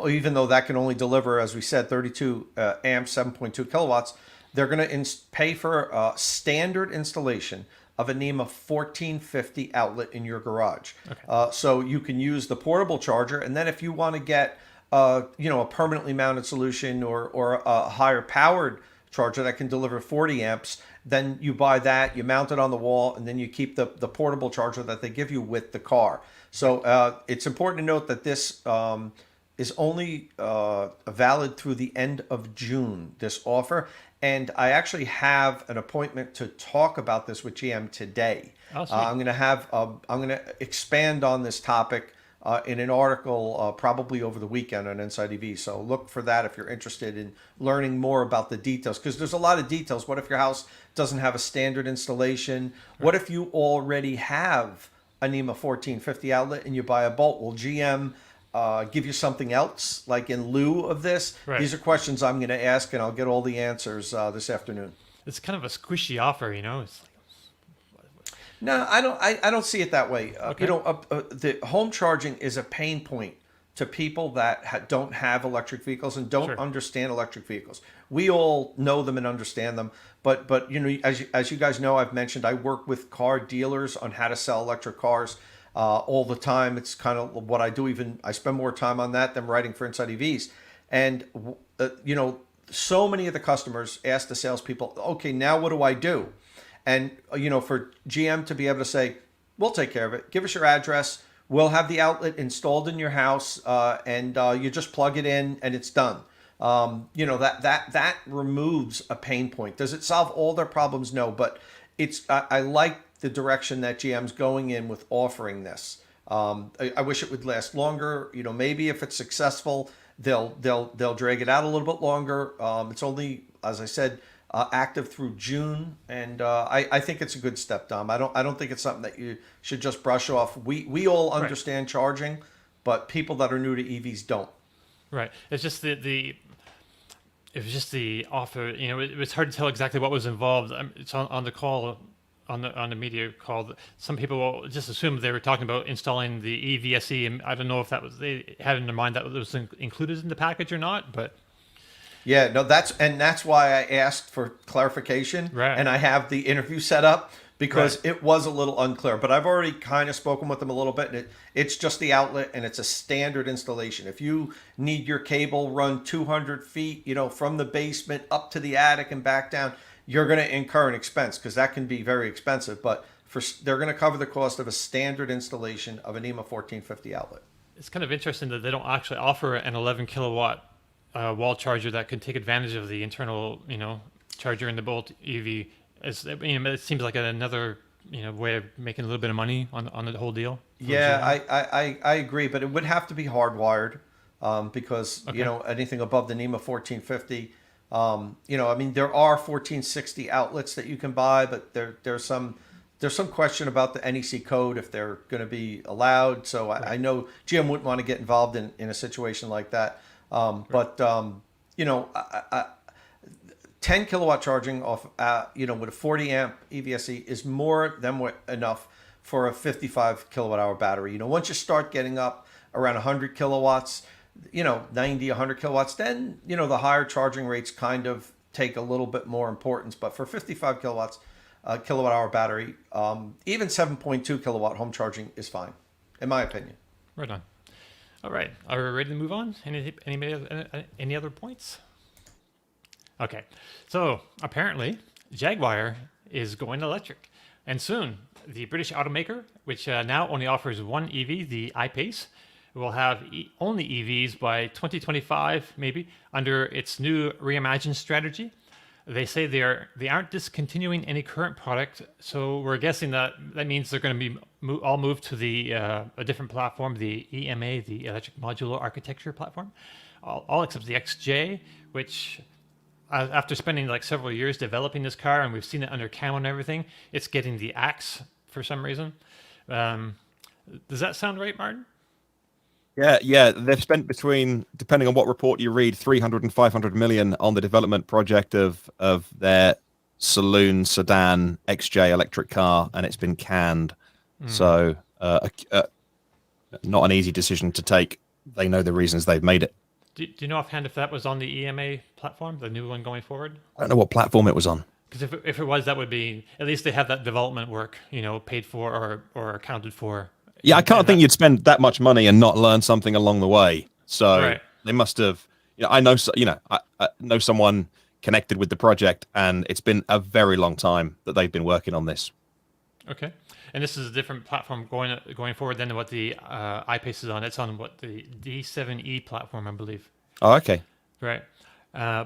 S4: Even though that can only deliver, as we said, 32 amps, 7.2 kilowatts, they're going to pay for a standard installation of a NEMA 1450 outlet in your garage.
S1: Okay.
S4: So you can use the portable charger, and then if you want to get a permanently mounted solution or a higher powered charger that can deliver 40 amps, then you buy that, you mount it on the wall, and then you keep the portable charger that they give you with the car. So it's important to note that this is only valid through the end of June, this offer. And I actually have an appointment to talk about this with GM today.
S1: Oh, sweet.
S4: I'm going to expand on this topic in an article probably over the weekend on Inside EV. So look for that if you're interested in learning more about the details, because there's a lot of details. What if your house doesn't have a standard installation? What if you already have a NEMA 1450 outlet and you buy a Bolt? Will GM give you something else, like in lieu of this?
S1: Right.
S4: These are questions I'm going to ask, and I'll get all the answers this afternoon.
S1: It's kind of a squishy offer, you know. It's like,
S4: No, I don't see it that way.
S1: Okay.
S4: The home charging is a pain point to people that don't have electric vehicles and don't
S1: Sure.
S4: understand electric vehicles. We all know them and understand them, but as you guys know, I've mentioned I work with car dealers on how to sell electric cars all the time. It's kind of what I do. Even I spend more time on that than writing for Inside EVs, and so many of the customers ask the salespeople, "Okay, now what do I do?" And for GM to be able to say, "We'll take care of it. Give us your address. We'll have the outlet installed in your house, and you just plug it in, and it's done." That removes a pain point. Does it solve all their problems? No, but I like the direction that GM's going in with offering this. I wish it would last longer. Maybe if it's successful, they'll drag it out a little bit longer. It's only, as I said, active through June, and I think it's a good step, Dom. I don't think it's something that you should just brush off. We all understand charging, but people that are new to EVs don't.
S1: right. It's just it was just the offer. It was hard to tell exactly what was involved. It's on the call. On the media call, some people just assumed they were talking about installing the EVSE, and I don't know if they had in their mind that was included in the package or not. But
S4: yeah, no, that's why I asked for clarification,
S1: Right.
S4: and I have the interview set up because it was a little unclear. But I've already kind of spoken with them a little bit, and it's just the outlet, and it's a standard installation. If you need your cable run 200 feet, from the basement up to the attic and back down, you're going to incur an expense, because that can be very expensive. But they're going to cover the cost of a standard installation of a NEMA 1450 outlet.
S1: it's kind of interesting that they don't actually offer an 11 kilowatt wall charger that could take advantage of the internal, charger in the Bolt EV. It seems like another, way of making a little bit of money on the whole deal.
S4: Yeah, I agree, but it would have to be hardwired because anything above the NEMA 1450. There are 1460 outlets that you can buy, but there's some question about the NEC code if they're going to be allowed. So I know GM wouldn't want to get involved in a situation like that. But 10 kilowatt charging off, with a 40 amp EVSE is more than enough for a 55 kilowatt hour battery. Once you start getting up around 100 kilowatts, 90, 100 kilowatts, then, the higher charging rates kind of take a little bit more importance. But for 55 kilowatts, kilowatt hour battery, even 7.2 kilowatt home charging is fine, in my opinion.
S1: Right on. All right. Are we ready to move on? Any other points? Okay. So apparently Jaguar is going electric, and soon the British automaker, which now only offers one EV, the I-Pace, will have only EVs by 2025, maybe, under its new reimagined strategy. They say they aren't discontinuing any current product, so we're guessing that means they're going to be all moved to a different platform, the EMA, the Electric Modular Architecture platform, all except the XJ, which after spending like several years developing this car, and we've seen it under camo and everything, it's getting the axe for some reason. Does that sound right, Martin?
S3: Yeah, they've spent between, depending on what report you read, 300 and 500 million on the development project of their saloon sedan XJ electric car, and it's been canned. So not an easy decision to take. They know the reasons they've made it.
S1: Do you know offhand if that was on the EMA platform, the new one going forward?
S3: I don't know what platform it was on.
S1: Because if it was, that would be, at least they have that development work, paid for or accounted for.
S3: Yeah, I can't think you'd spend that much money and not learn something along the way. So
S1: Right.
S3: they must have. I know. I know someone connected with the project, and it's been a very long time that they've been working on this.
S1: Okay. And this is a different platform going forward than what the iPace is on. It's on what the D7E platform, I believe.
S3: Oh, okay.
S1: Right.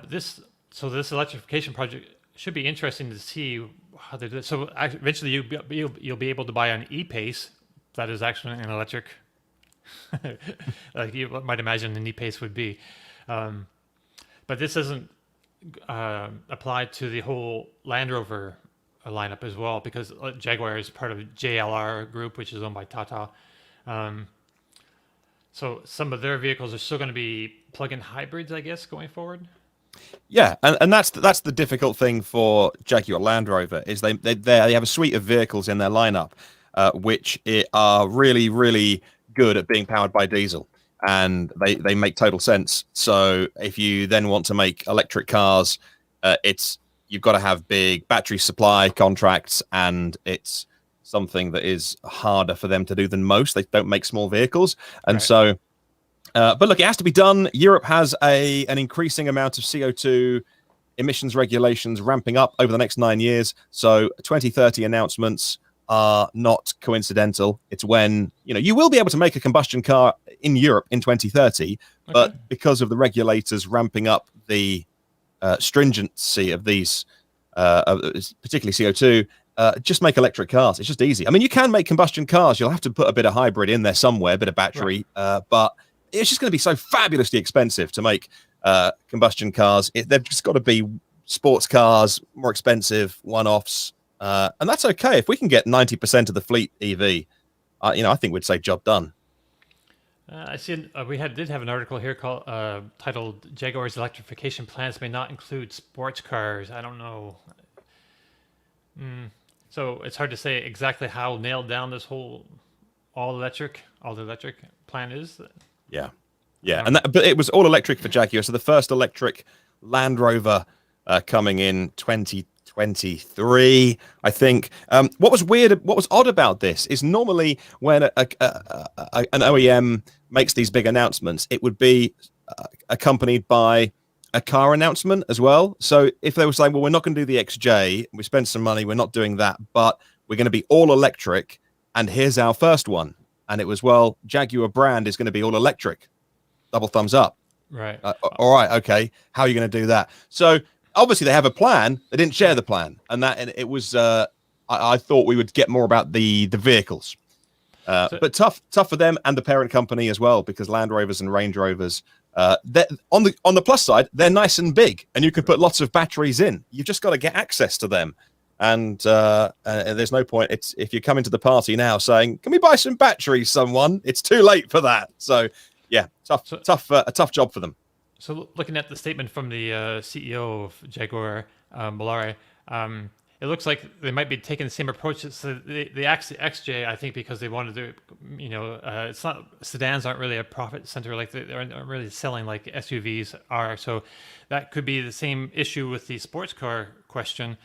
S1: This electrification project should be interesting to see how they do it. So eventually you'll be able to buy an e-Pace that is actually an electric, like you might imagine an e-Pace would be. But this doesn't apply to the whole Land Rover lineup as well, because Jaguar is part of JLR Group, which is owned by Tata. So some of their vehicles are still going to be plug-in hybrids, I guess, going forward.
S3: Yeah, and that's the difficult thing for Jaguar Land Rover is they have a suite of vehicles in their lineup, which are really, really good at being powered by diesel, and they make total sense. So if you then want to make electric cars, you've got to have big battery supply contracts, and it's something that is harder for them to do than most. They don't make small vehicles, and so. But look, it has to be done. Europe has an increasing amount of CO2 emissions regulations ramping up over the next 9 years. So 2030 announcements are not coincidental. It's when, you will be able to make a combustion car in Europe in 2030, but because of the regulators ramping up the stringency of these, particularly CO2, just make electric cars. It's just easy. I mean, you can make combustion cars. You'll have to put a bit of hybrid in there somewhere, a bit of battery, but it's just going to be so fabulously expensive to make combustion cars. They've just got to be sports cars, more expensive, one-offs, and that's okay. If we can get 90% of the fleet EV, I think we'd say job done.
S1: I see. We did have an article here titled "Jaguar's electrification plans may not include sports cars." I don't know. So it's hard to say exactly how nailed down this whole all electric plan is.
S3: Yeah, but it was all electric for Jaguar. So the first electric Land Rover coming in 2023, I think. What was odd about this is normally when an OEM makes these big announcements, it would be accompanied by a car announcement as well. So if they were saying, well, we're not going to do the XJ, we spend some money, we're not doing that, but we're going to be all electric, and here's our first one. And it was, well, Jaguar brand is going to be all electric. Double thumbs up.
S1: Right.
S3: All right. Okay. How are you going to do that? So obviously they have a plan. They didn't share the plan, and it was. I thought we would get more about the vehicles, but tough for them and the parent company as well, because Land Rovers and Range Rovers. On the plus side, they're nice and big, and you can put lots of batteries in. You've just got to get access to them. And there's no point. It's if you come into the party now saying, "Can we buy some batteries?" Someone, it's too late for that. So, yeah, a tough job for them.
S1: So, looking at the statement from the CEO of Jaguar, Modular, it looks like they might be taking the same approach as the XJ. I think because they wanted to, it's not sedans aren't really a profit center, like they aren't really selling like SUVs are. So, that could be the same issue with the sports car question.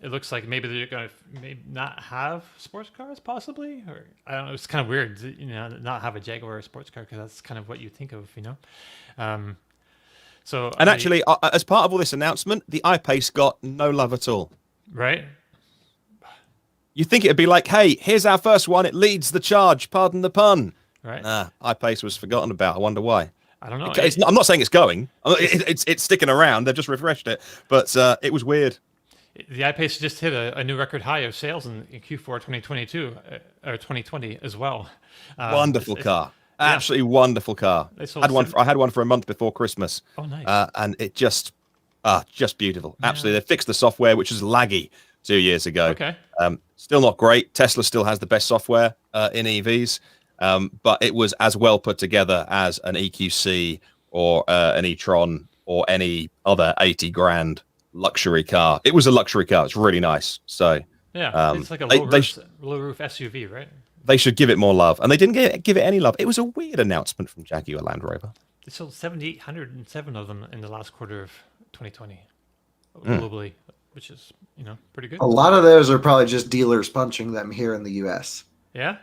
S1: It looks like maybe they're going to not have sports cars, possibly, or I don't know. It's kind of weird, not have a Jaguar sports car, because that's kind of what you think of,
S3: Actually, as part of all this announcement, the iPace got no love at all.
S1: Right.
S3: You think it'd be like, hey, here's our first one. It leads the charge. Pardon the pun.
S1: Right.
S3: iPace was forgotten about. I wonder why.
S1: I don't know.
S3: I'm not saying it's going. It's sticking around. They've just refreshed it, but it was weird.
S1: The iPace just hit a new record high of sales in Q4 2022 or 2020 as well.
S3: Wonderful car. Absolutely wonderful car. I had one for a month before Christmas.
S1: Oh, nice.
S3: And it just beautiful. Yeah. Absolutely. They fixed the software, which was laggy 2 years ago.
S1: Okay.
S3: Still not great. Tesla still has the best software in EVs, but it was as well put together as an EQC or an e-tron or any other 80 grand luxury car. It was a luxury car. It's really nice. So
S1: yeah, it's like a low roof SUV, right?
S3: they should give it more love. And they didn't give it any love. It was a weird announcement from Jaguar Land Rover.
S1: They sold 7,807 of them in the last quarter of 2020 globally, which is, pretty good.
S2: A lot of those are probably just dealers punching them here in the U.S.
S1: Yeah?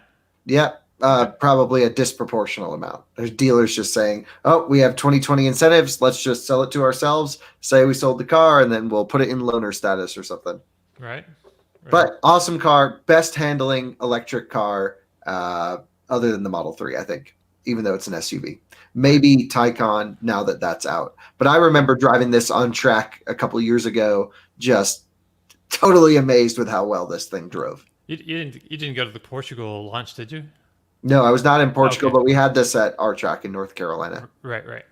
S2: Yeah, probably a disproportional amount. There's dealers just saying, oh, we have 2020 incentives. Let's just sell it to ourselves, say we sold the car, and then we'll put it in loaner status or something.
S1: Right.
S2: But awesome car, best handling electric car, other than the Model 3, I think, even though it's an SUV. Maybe Taycan now that that's out. But I remember driving this on track a couple years ago, just totally amazed with how well this thing drove.
S1: You didn't go to the Portugal launch, did you?
S2: No, I was not in Portugal,
S1: Okay.
S2: but we had this at our track in North Carolina.
S1: Right.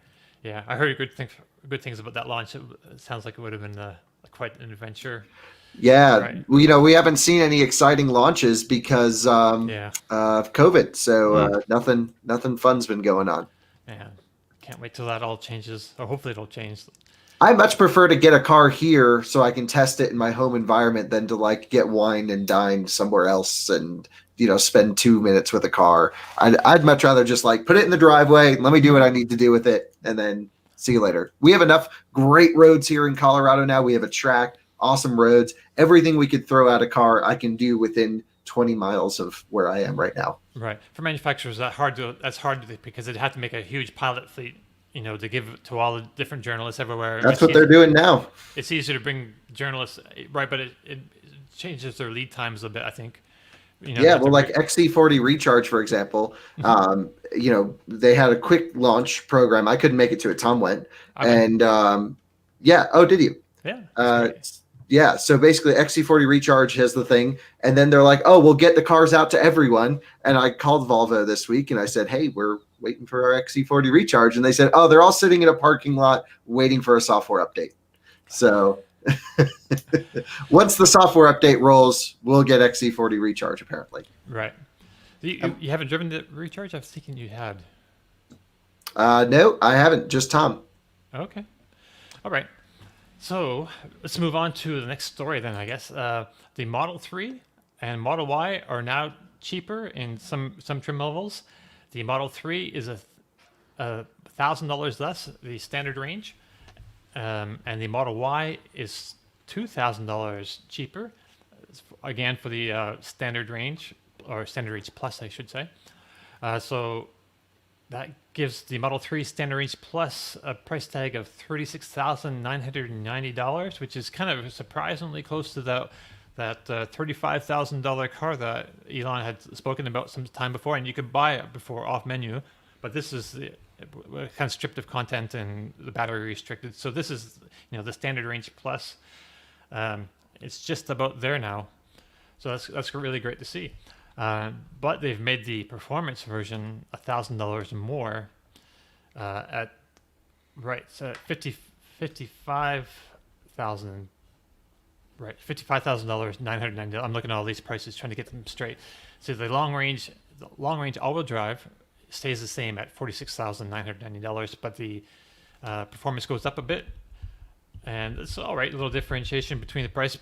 S1: Yeah, I heard good things about that launch. It sounds like it would have been quite an adventure.
S2: Yeah,
S1: Right.
S2: we haven't seen any exciting launches because of COVID. So nothing fun's been going on.
S1: Man, can't wait till that all changes, or hopefully it'll change.
S2: I much prefer to get a car here so I can test it in my home environment than to get wine and dine somewhere else and spend 2 minutes with a car. I'd much rather just put it in the driveway, let me do what I need to do with it, and then see you later. We have enough great roads here in Colorado now. We have a track, awesome roads. Everything we could throw at a car, I can do within 20 miles of where I am right now.
S1: Right. For manufacturers, that's hard because they'd have to make a huge pilot fleet, to give to all the different journalists everywhere.
S2: That's what they're doing now.
S1: It's easier to bring journalists, right? But it changes their lead times a bit, I think.
S2: XC40 Recharge, for example, they had a quick launch program. I couldn't make it to it. Tom went. And oh, did you?
S1: Yeah.
S2: Yeah, so basically XC40 Recharge has the thing, and then they're like, oh, we'll get the cars out to everyone. And I called Volvo this week, and I said, hey, we're waiting for our XC40 Recharge. And they said, oh, they're all sitting in a parking lot waiting for a software update. So once the software update rolls, we'll get XC40 Recharge, apparently.
S1: Right. You haven't driven the Recharge? I was thinking you had.
S2: No, I haven't, just Tom.
S1: Okay. All right. So let's move on to the next story then, I guess. The Model 3 and Model Y are now cheaper in some trim levels. The Model 3 is $1,000 less, the standard range. And the Model Y is $2,000 cheaper, again, for the standard range, or standard range plus, I should say. So that gives the Model 3 Standard Range Plus a price tag of $36,990, which is kind of surprisingly close to that $35,000 car that Elon had spoken about some time before, and you could buy it before off menu. But this is kind of stripped of content and the battery restricted. So this is the Standard Range Plus. It's just about there now. So that's really great to see. But they've made the performance version $1,000 more at $55,000. Right, $55,000, $990. I'm looking at all these prices, trying to get them straight. So the long range all-wheel drive stays the same at $46,990, but the performance goes up a bit, and it's all right. A little differentiation between the price.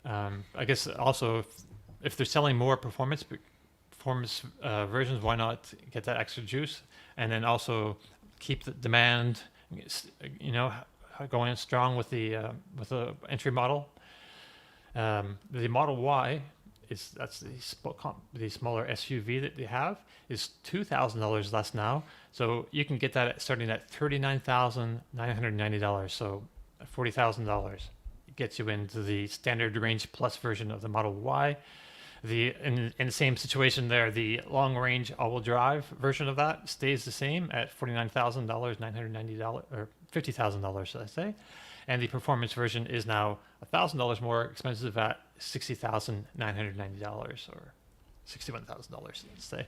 S1: I guess also if they're selling more performance versions, why not get that extra juice, and then also keep the demand, going strong with the entry model. The Model Y that's the smaller SUV that they have is $2,000 less now. So you can get that starting at $39,990. So $40,000 gets you into the Standard Range Plus version of the Model Y. In the same situation there, the long range all-wheel drive version of that stays the same at $49,990 or $50,000, should I say? And the performance version is now $1,000 more expensive at $60,990 or $61,000, let's say.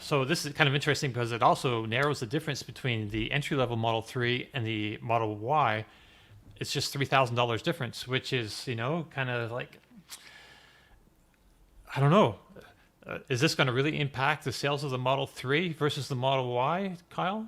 S1: So this is kind of interesting because it also narrows the difference between the entry-level Model 3 and the Model Y. It's just $3,000 difference, which is, kind of like, I don't know. Is this going to really impact the sales of the Model 3 versus the Model Y, Kyle?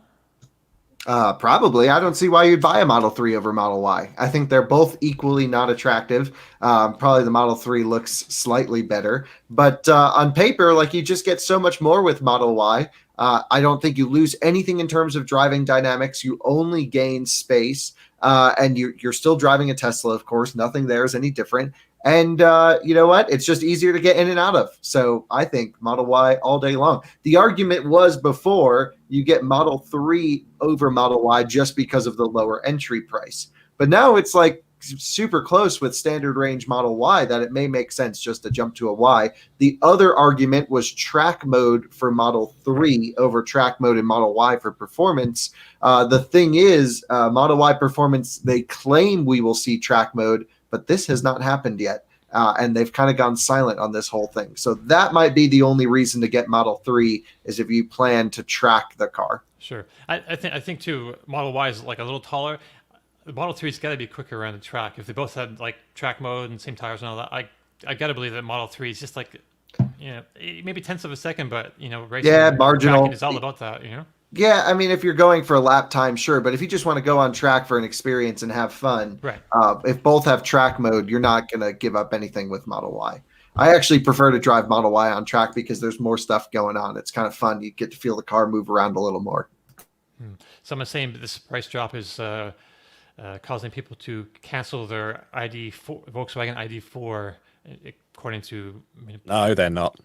S2: Probably. I don't see why you'd buy a Model 3 over Model Y. I think they're both equally not attractive. Probably the Model 3 looks slightly better. But on paper, like, you just get so much more with Model Y. I don't think you lose anything in terms of driving dynamics. You only gain space. And you're still driving a Tesla, of course. Nothing there is any different. And you know what? It's just easier to get in and out of. So I think Model Y all day long. The argument was before you get Model 3 over Model Y just because of the lower entry price. But now it's like super close with standard range Model Y that it may make sense just to jump to a Y. The other argument was track mode for Model 3 over track mode in Model Y for performance. The thing is, Model Y performance, they claim we will see track mode, but this has not happened yet. And they've kind of gone silent on this whole thing. So that might be the only reason to get Model 3 is if you plan to track the car.
S1: Sure. I think too, Model Y is like a little taller. The Model 3's got to be quicker around the track. If they both had like track mode and same tires and all that, I got to believe that Model 3 is just like, maybe tenths of a second, but racing,
S2: marginal.
S1: tracking is all about that,
S2: Yeah, I mean, if you're going for a lap time, sure. But if you just want to go on track for an experience and have fun,
S1: right?
S2: If both have track mode, you're not going to give up anything with Model Y. I actually prefer to drive Model Y on track because there's more stuff going on. It's kind of fun. You get to feel the car move around a little more.
S1: Someone's saying that this price drop is causing people to cancel their Volkswagen ID4, according to.
S3: No, they're not.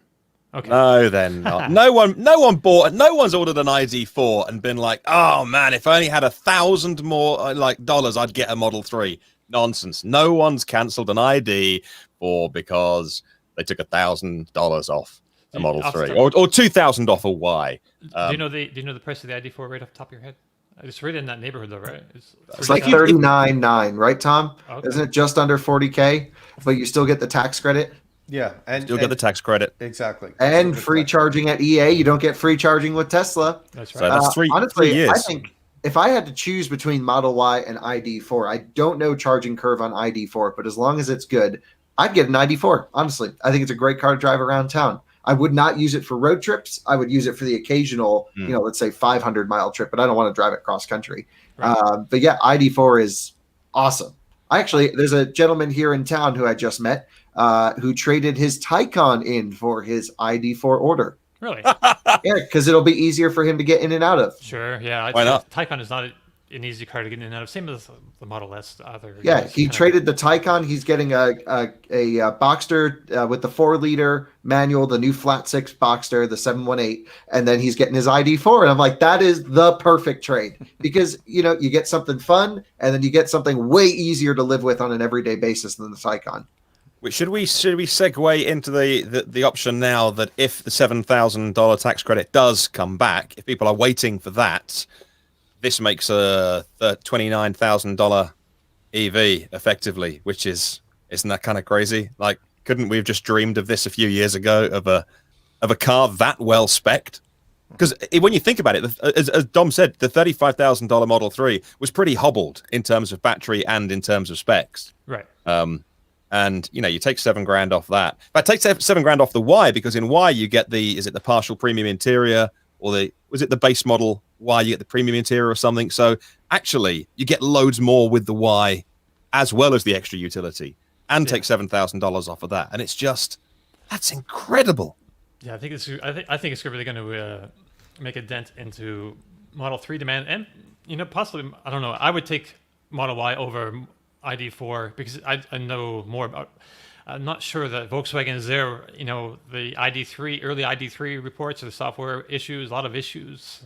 S1: Okay.
S3: No, they're not. No one's ordered an ID4 and been like, oh man, if I only had $1,000 more dollars, I'd get a Model 3. Nonsense. No one's cancelled an ID4 because they took $1,000 off a Model 3 or $2,000 off a Y.
S1: Do you know the price of the ID4 right off the top of your head? It's right in that neighborhood though, right?
S2: It's like $39,900, right, Tom? Okay. Isn't it just under $40K? But you still get the tax credit.
S4: Yeah, and
S3: you'll get the tax credit.
S4: Exactly.
S2: And free charging at EA. You don't get free charging with Tesla.
S1: That's
S3: right. So that's
S2: honestly,
S3: 3 years.
S2: I think if I had to choose between Model Y and ID4, I don't know charging curve on ID4, but as long as it's good, I'd get an ID4. Honestly, I think it's a great car to drive around town. I would not use it for road trips. I would use it for the occasional, let's say 500-mile trip, but I don't want to drive it cross country. Right. But yeah, ID4 is awesome. There's a gentleman here in town who I just met who traded his Taycan in for his ID4 order.
S1: Really?
S2: Yeah, because it'll be easier for him to get in and out of.
S1: Sure, yeah.
S3: Why not?
S1: Taycan is not an easy car to get in and out of. Same as the Model S.
S2: Yeah, he traded the Taycan. He's getting a Boxster with the 4-liter manual, the new flat 6 Boxster, the 718, and then he's getting his ID4. And I'm like, that is the perfect trade because you get something fun, and then you get something way easier to live with on an everyday basis than the Taycan.
S3: Should we segue into the option now that if the $7,000 tax credit does come back, if people are waiting for that, this makes a $29,000 EV effectively, which isn't that kind of crazy? Like, couldn't we have just dreamed of this a few years ago of a car that well spec'd? Because when you think about it, as Dom said, the $35,000 Model 3 was pretty hobbled in terms of battery and in terms of specs.
S1: Right.
S3: And you take $7,000 off that. But take $7,000 off the Y, because in Y you get the partial premium interior, or was it the base model Y you get the premium interior or something? So actually you get loads more with the Y as well as the extra utility, and take $7,000 off of that. And it's just, that's incredible.
S1: Yeah, I think it's really going to make a dent into Model 3 demand, and possibly, I don't know, I would take Model Y over ID4 because I know more about. I'm not sure that Volkswagen is there. The early ID3 reports of the software issues, a lot of issues,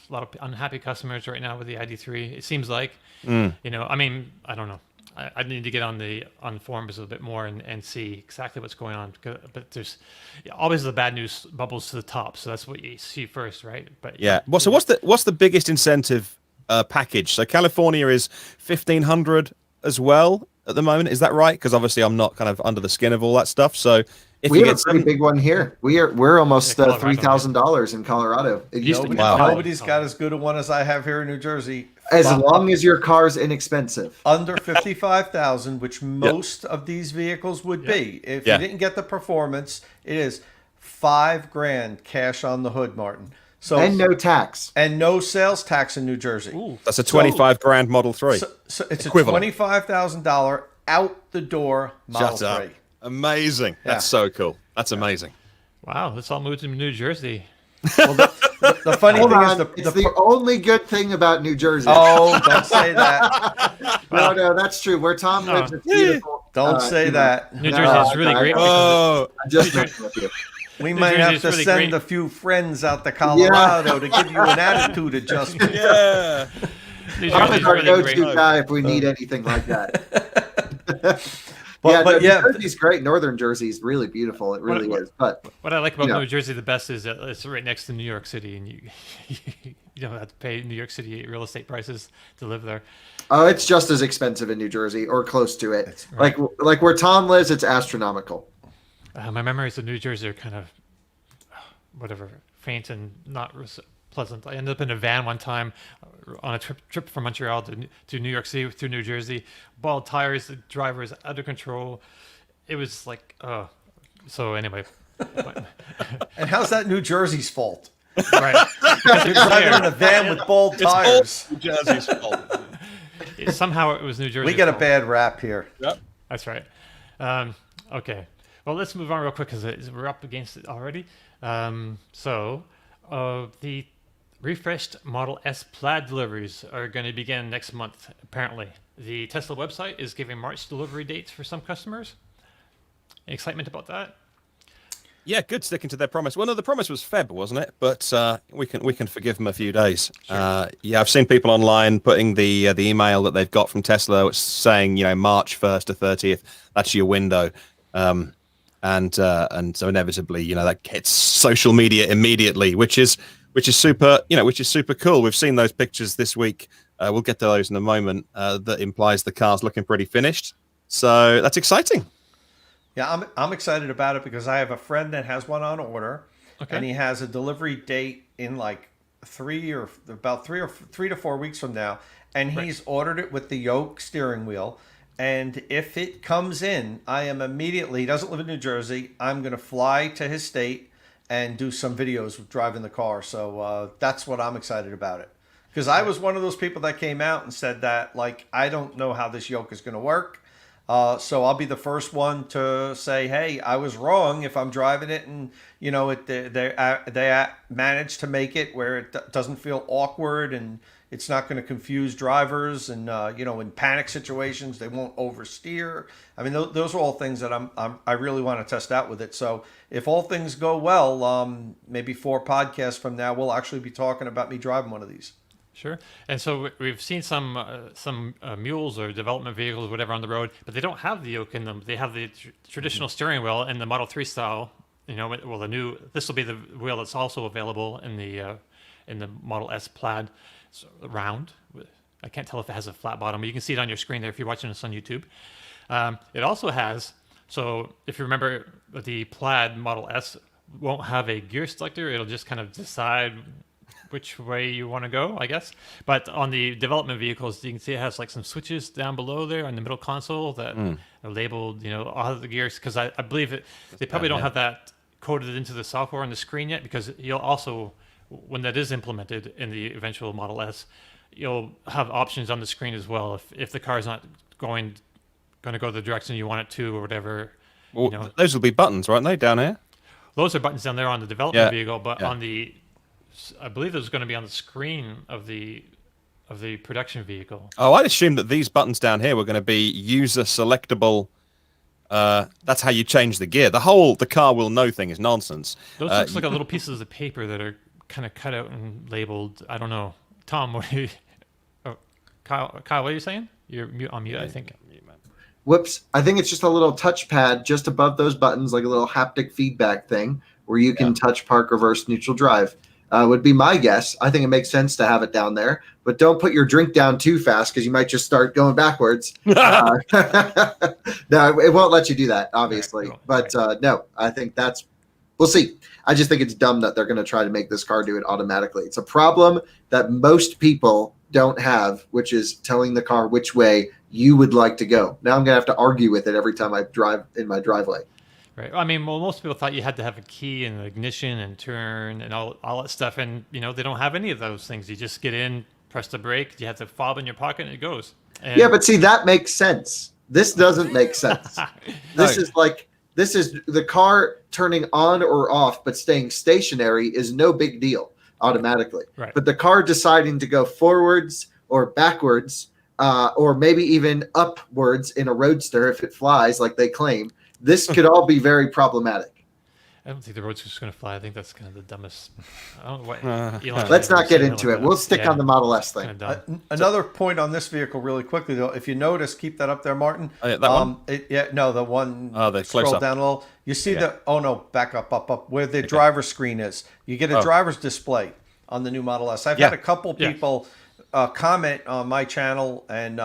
S1: a lot of unhappy customers right now with the ID3. It seems like, I mean, I don't know. I need to get on the forums a little bit more and see exactly what's going on. But there's always the bad news bubbles to the top, so that's what you see first, right? But
S3: yeah. Well, so what's the biggest incentive package? So California is $1,500 as well at the moment. Is that right? Because obviously I'm not kind of under the skin of all that stuff. So if
S2: we have a pretty big one here. We're almost $3,000 in Colorado. It used to be
S4: nobody's got as good a one as I have here in New Jersey.
S2: As long as your car's inexpensive,
S4: under $55,000, which most of these vehicles would be. If you didn't get the performance, it is $5,000 cash on the hood, Martin. So
S2: and no tax.
S4: and no sales tax in New Jersey.
S1: Ooh.
S3: That's a 25 grand Model 3.
S4: So it's
S3: Equivalent.
S4: a $25,000 out the door Model
S3: Shut up.
S4: 3.
S3: Amazing.
S4: Yeah.
S3: That's so cool. That's amazing.
S1: Wow, let's all move to New Jersey.
S4: Well, the funny
S2: Hold
S4: thing
S2: on.
S4: is
S2: It's the only good thing about New Jersey.
S4: oh, don't say that.
S2: No, that's true. Where Tom lives, it's beautiful.
S4: Don't say that.
S1: New Jersey is really great.
S3: Oh,
S2: I'm just messing with you.
S4: We might
S1: Jersey
S4: have
S1: is
S4: to
S1: really
S4: send
S1: great.
S4: a few friends out to Colorado to give you an attitude adjustment.
S3: yeah.
S1: New
S2: Tom
S1: Jersey
S2: is
S1: is
S2: our
S1: really
S2: go-to
S1: great.
S2: guy if we need anything like that.
S4: But
S2: New
S4: yeah.
S2: Jersey's great. Northern Jersey is really beautiful. It really
S1: What-
S2: is. But
S1: What I like about
S2: Yeah.
S1: New Jersey the best is that it's right next to New York City, and you don't have to pay New York City real estate prices to live there.
S2: it's just as expensive in New Jersey or close to it. Like where Tom lives, it's astronomical.
S1: My memories of New Jersey are kind of whatever, faint and not pleasant. I ended up in a van one time on a trip from Montreal to New York City through New Jersey. Bald tires, the driver is out of control. It was like, so anyway.
S4: And how's that New Jersey's fault?
S1: Right.
S4: You're driving in a van with bald tires.
S3: New Jersey's fault.
S1: Somehow it was New Jersey.
S4: We get a bad rap here.
S3: Yep.
S1: That's right. Okay. Well, let's move on real quick because we're up against it already. The refreshed Model S Plaid deliveries are going to begin next month, apparently. The Tesla website is giving March delivery dates for some customers. Any excitement about that?
S3: Yeah, good sticking to their promise. Well, no, the promise was Feb, wasn't it? But we can forgive them a few days.
S1: Sure.
S3: Yeah, I've seen people online putting the email that they've got from Tesla saying, March 1st to 30th. That's your window. And so inevitably, that hits social media immediately, which is super, which is super cool. We've seen those pictures this week. We'll get to those in a moment. That implies the car's looking pretty finished. So that's exciting.
S4: Yeah, I'm excited about it because I have a friend that has one on order,
S1: Okay.
S4: and he has a delivery date in like 3 to 4 weeks from now, and he's ordered it with the yoke steering wheel. And if it comes in, I am immediately, he doesn't live in New Jersey, I'm going to fly to his state and do some videos of driving the car. So that's what I'm excited about it. Because I was one of those people that came out and said that, like, I don't know how this yoke is going to work. So I'll be the first one to say, hey, I was wrong if I'm driving it. And, they managed to make it where it doesn't feel awkward and it's not going to confuse drivers. And, in panic situations, they won't oversteer. I mean, those are all things that I really want to test out with it. So if all things go well, maybe 4 podcasts from now, we'll actually be talking about me driving one of these.
S1: Sure. And so we've seen some mules or development vehicles, whatever, on the road, but they don't have the yoke in them. They have the traditional steering wheel in the Model 3 style. Well, this will be the wheel that's also available in the Model S Plaid. It's round. I can't tell if it has a flat bottom, but you can see it on your screen there if you're watching this on YouTube. It also has, so if you remember, the Plaid Model S won't have a gear selector. It'll just kind of decide which way you want to go, I guess. But on the development vehicles, you can see it has like some switches down below there on the middle console that are labeled, all of the gears. Because I believe they probably don't have that coded into the software on the screen yet. Because you'll also, when that is implemented in the eventual Model S, you'll have options on the screen as well. If the car's not going to go the direction you want it to or whatever.
S3: Well, those will be buttons, won't they, down here?
S1: Those are buttons down there on the development
S3: Yeah.
S1: vehicle, but
S3: Yeah.
S1: on the, I believe those are going to be on the screen of the production vehicle.
S3: Oh, I'd assume that these buttons down here were going to be user selectable. That's how you change the gear. The car will know thing is nonsense.
S1: Those looks like a little pieces of paper that are kind of cut out and labeled. I don't know. Tom, what are you? Oh, Kyle, what are you saying? You're on mute, I think.
S2: Whoops. I think it's just a little touchpad just above those buttons, like a little haptic feedback thing where you can touch, park, reverse, neutral, drive. Would be my guess. I think it makes sense to have it down there, but don't put your drink down too fast because you might just start going backwards. No, it won't let you do that, obviously.
S1: Right,
S2: but no, I think we'll see. I just think it's dumb that they're going to try to make this car do it automatically. It's a problem that most people don't have, which is telling the car which way you would like to go. Now I'm going to have to argue with it every time I drive in my driveway.
S1: Right. I mean, well, most people thought you had to have a key and an ignition and turn and all that stuff, and they don't have any of those things. You just get in, press the brake, you have the fob in your pocket, and it goes. And
S2: Yeah, but see, that makes sense. This doesn't make sense. This is the car turning on or off, but staying stationary is no big deal automatically.
S1: Right.
S2: But the car deciding to go forwards or backwards, or maybe even upwards in a roadster if it flies like they claim, this could all be very problematic.
S1: I don't think the road's just going to fly. I think that's kind of the dumbest. I don't know what.
S2: Let's not get into it. We'll stick on the Model S thing.
S4: Another point on this vehicle, really quickly though, if you notice, keep that up there, Martin.
S3: That one?
S4: The one.
S3: The
S4: scroll
S3: close-up.
S4: down a little. You see back up, where the driver's screen is. You get a driver's display on the new Model S. I've had a couple people comment on my channel, and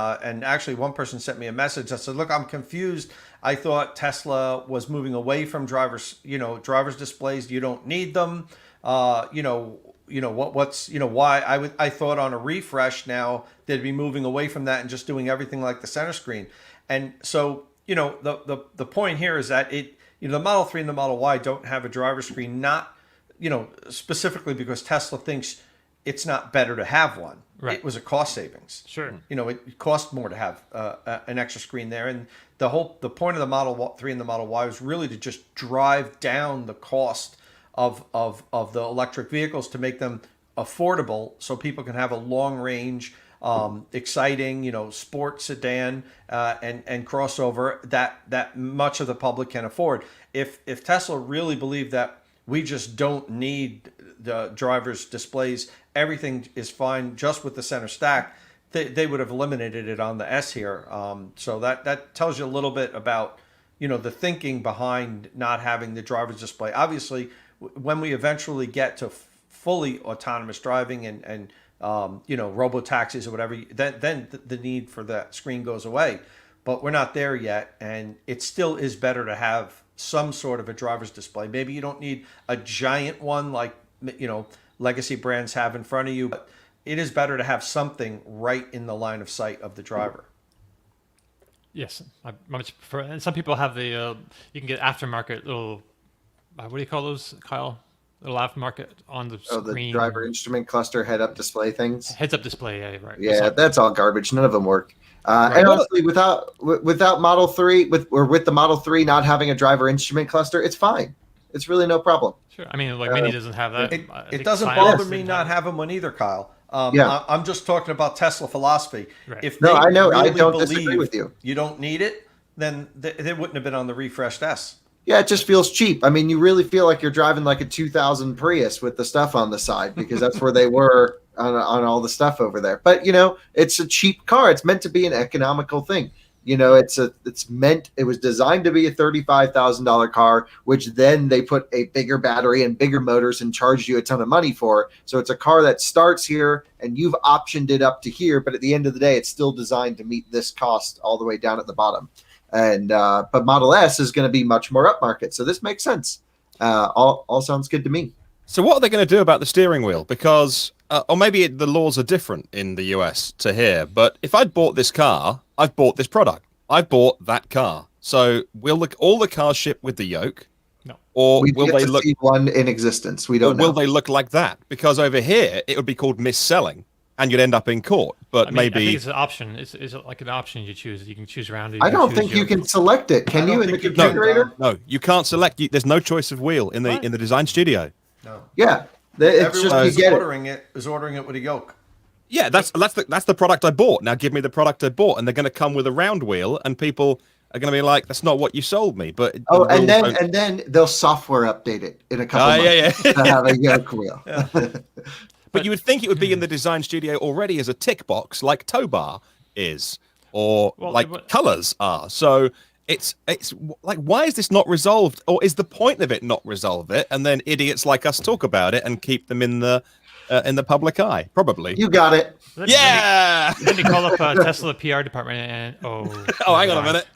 S4: actually one person sent me a message that said, "Look, I'm confused. I thought Tesla was moving away from driver's displays. You don't need them. Why I thought on a refresh now they'd be moving away from that and just doing everything like the center screen." And so, the point here is that the Model 3 and the Model Y don't have a driver's screen, not, specifically because Tesla thinks it's not better to have one.
S1: Right.
S4: It was a cost savings.
S1: Sure.
S4: It cost more to have an extra screen there, and the point of the Model 3 and the Model Y was really to just drive down the cost of the electric vehicles to make them affordable, so people can have a long range, exciting, sport sedan and crossover that much of the public can afford. If Tesla really believed that we just don't need the driver's displays, everything is fine just with the center stack, they would have eliminated it on the S here. So that tells you a little bit about, the thinking behind not having the driver's display. Obviously, when we eventually get to fully autonomous driving and robo taxis or whatever, then the need for that screen goes away. But we're not there yet, and it still is better to have some sort of a driver's display. Maybe you don't need a giant one like legacy brands have in front of you, but it is better to have something right in the line of sight of the driver.
S1: Yes, I much prefer. And some people have the you can get aftermarket little. What do you call those, Kyle? Little aftermarket on the screen.
S2: The driver instrument cluster head-up display things.
S1: Heads-up display, yeah, right.
S2: Yeah, that's all garbage. None of them work. And honestly, without Model 3, with the Model 3 not having a driver instrument cluster, it's fine. It's really no problem.
S1: Sure. I mean, Mini doesn't have that.
S4: It doesn't bother me not having one either, Kyle. I'm just talking about Tesla philosophy.
S1: Right.
S4: If
S2: I know.
S4: really
S2: I don't disagree with you.
S4: You don't need it, then they wouldn't have been on the refreshed S.
S2: Yeah, it just feels cheap. I mean, you really feel like you're driving like a 2000 Prius with the stuff on the side, because that's where they were on all the stuff over there. But, it's a cheap car. It's meant to be an economical thing. It was designed to be a $35,000 car, which then they put a bigger battery and bigger motors and charged you a ton of money for. So it's a car that starts here and you've optioned it up to here. But at the end of the day, it's still designed to meet this cost all the way down at the bottom. And but Model S is going to be much more upmarket. So this makes sense. All sounds good to me.
S3: So what are they going to do about the steering wheel? Because, or maybe the laws are different in the US to here, but if I'd bought this car, I've bought this product. I bought that car. So will all the cars ship with the yoke?
S1: No.
S3: Or
S2: We
S3: will
S2: get
S3: they
S2: to
S3: look?
S2: see one in existence. We
S3: Or
S2: don't know.
S3: will they look like that? Because over here it would be called mis-selling, and you'd end up in court. But
S1: I think
S3: maybe
S1: it's an option. It's like an option you choose. You can choose around it.
S2: I don't think you can select it. Can you in the configurator?
S3: no, you can't select. There's no choice of wheel in the
S1: What?
S3: in the design studio.
S4: No.
S2: Yeah. It's
S4: Everyone
S2: just
S4: who's
S2: you get it.
S4: ordering it with a yoke.
S3: Yeah, that's the product I bought. Now give me the product I bought, and they're going to come with a round wheel, and people are going to be like, "That's not what you sold me." But
S2: Oh,
S3: the
S2: and
S3: rules don't-
S2: then they'll software update it in a couple months
S3: yeah.
S2: to have a yoke wheel.
S3: But you would think it would be in the design studio already as a tick box, like tow bar is, or colors are. So it's like, why is this not resolved? Or is the point of it not resolve it, and then idiots like us talk about it and keep them in the public eye? Probably.
S2: You got it.
S3: Yeah.
S1: Then you call up Tesla PR department and
S3: Oh, hang on a minute.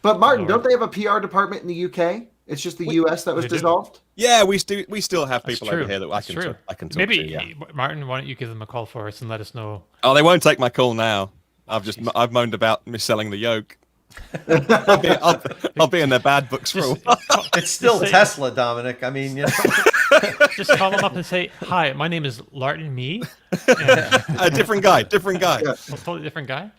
S2: But Martin, don't they have a PR department in the UK? It's just the US that was
S1: they do.
S2: dissolved.
S3: Yeah, we still have
S1: That's
S3: people
S1: true.
S3: over here that
S1: That's true.
S3: I can talk
S1: Maybe
S3: to. Yeah.
S1: Martin, why don't you give them a call for us and let us know?
S3: Oh, they won't take my call now. I've moaned about mis-selling the yoke. I'll be in their bad books for a
S1: Just,
S3: while.
S4: It's still
S1: say-
S4: Tesla, Dominic. I mean,
S1: just call them up and say, "Hi, my name is Larton Me." And,
S3: A different guy.
S2: Yeah.
S1: totally different guy.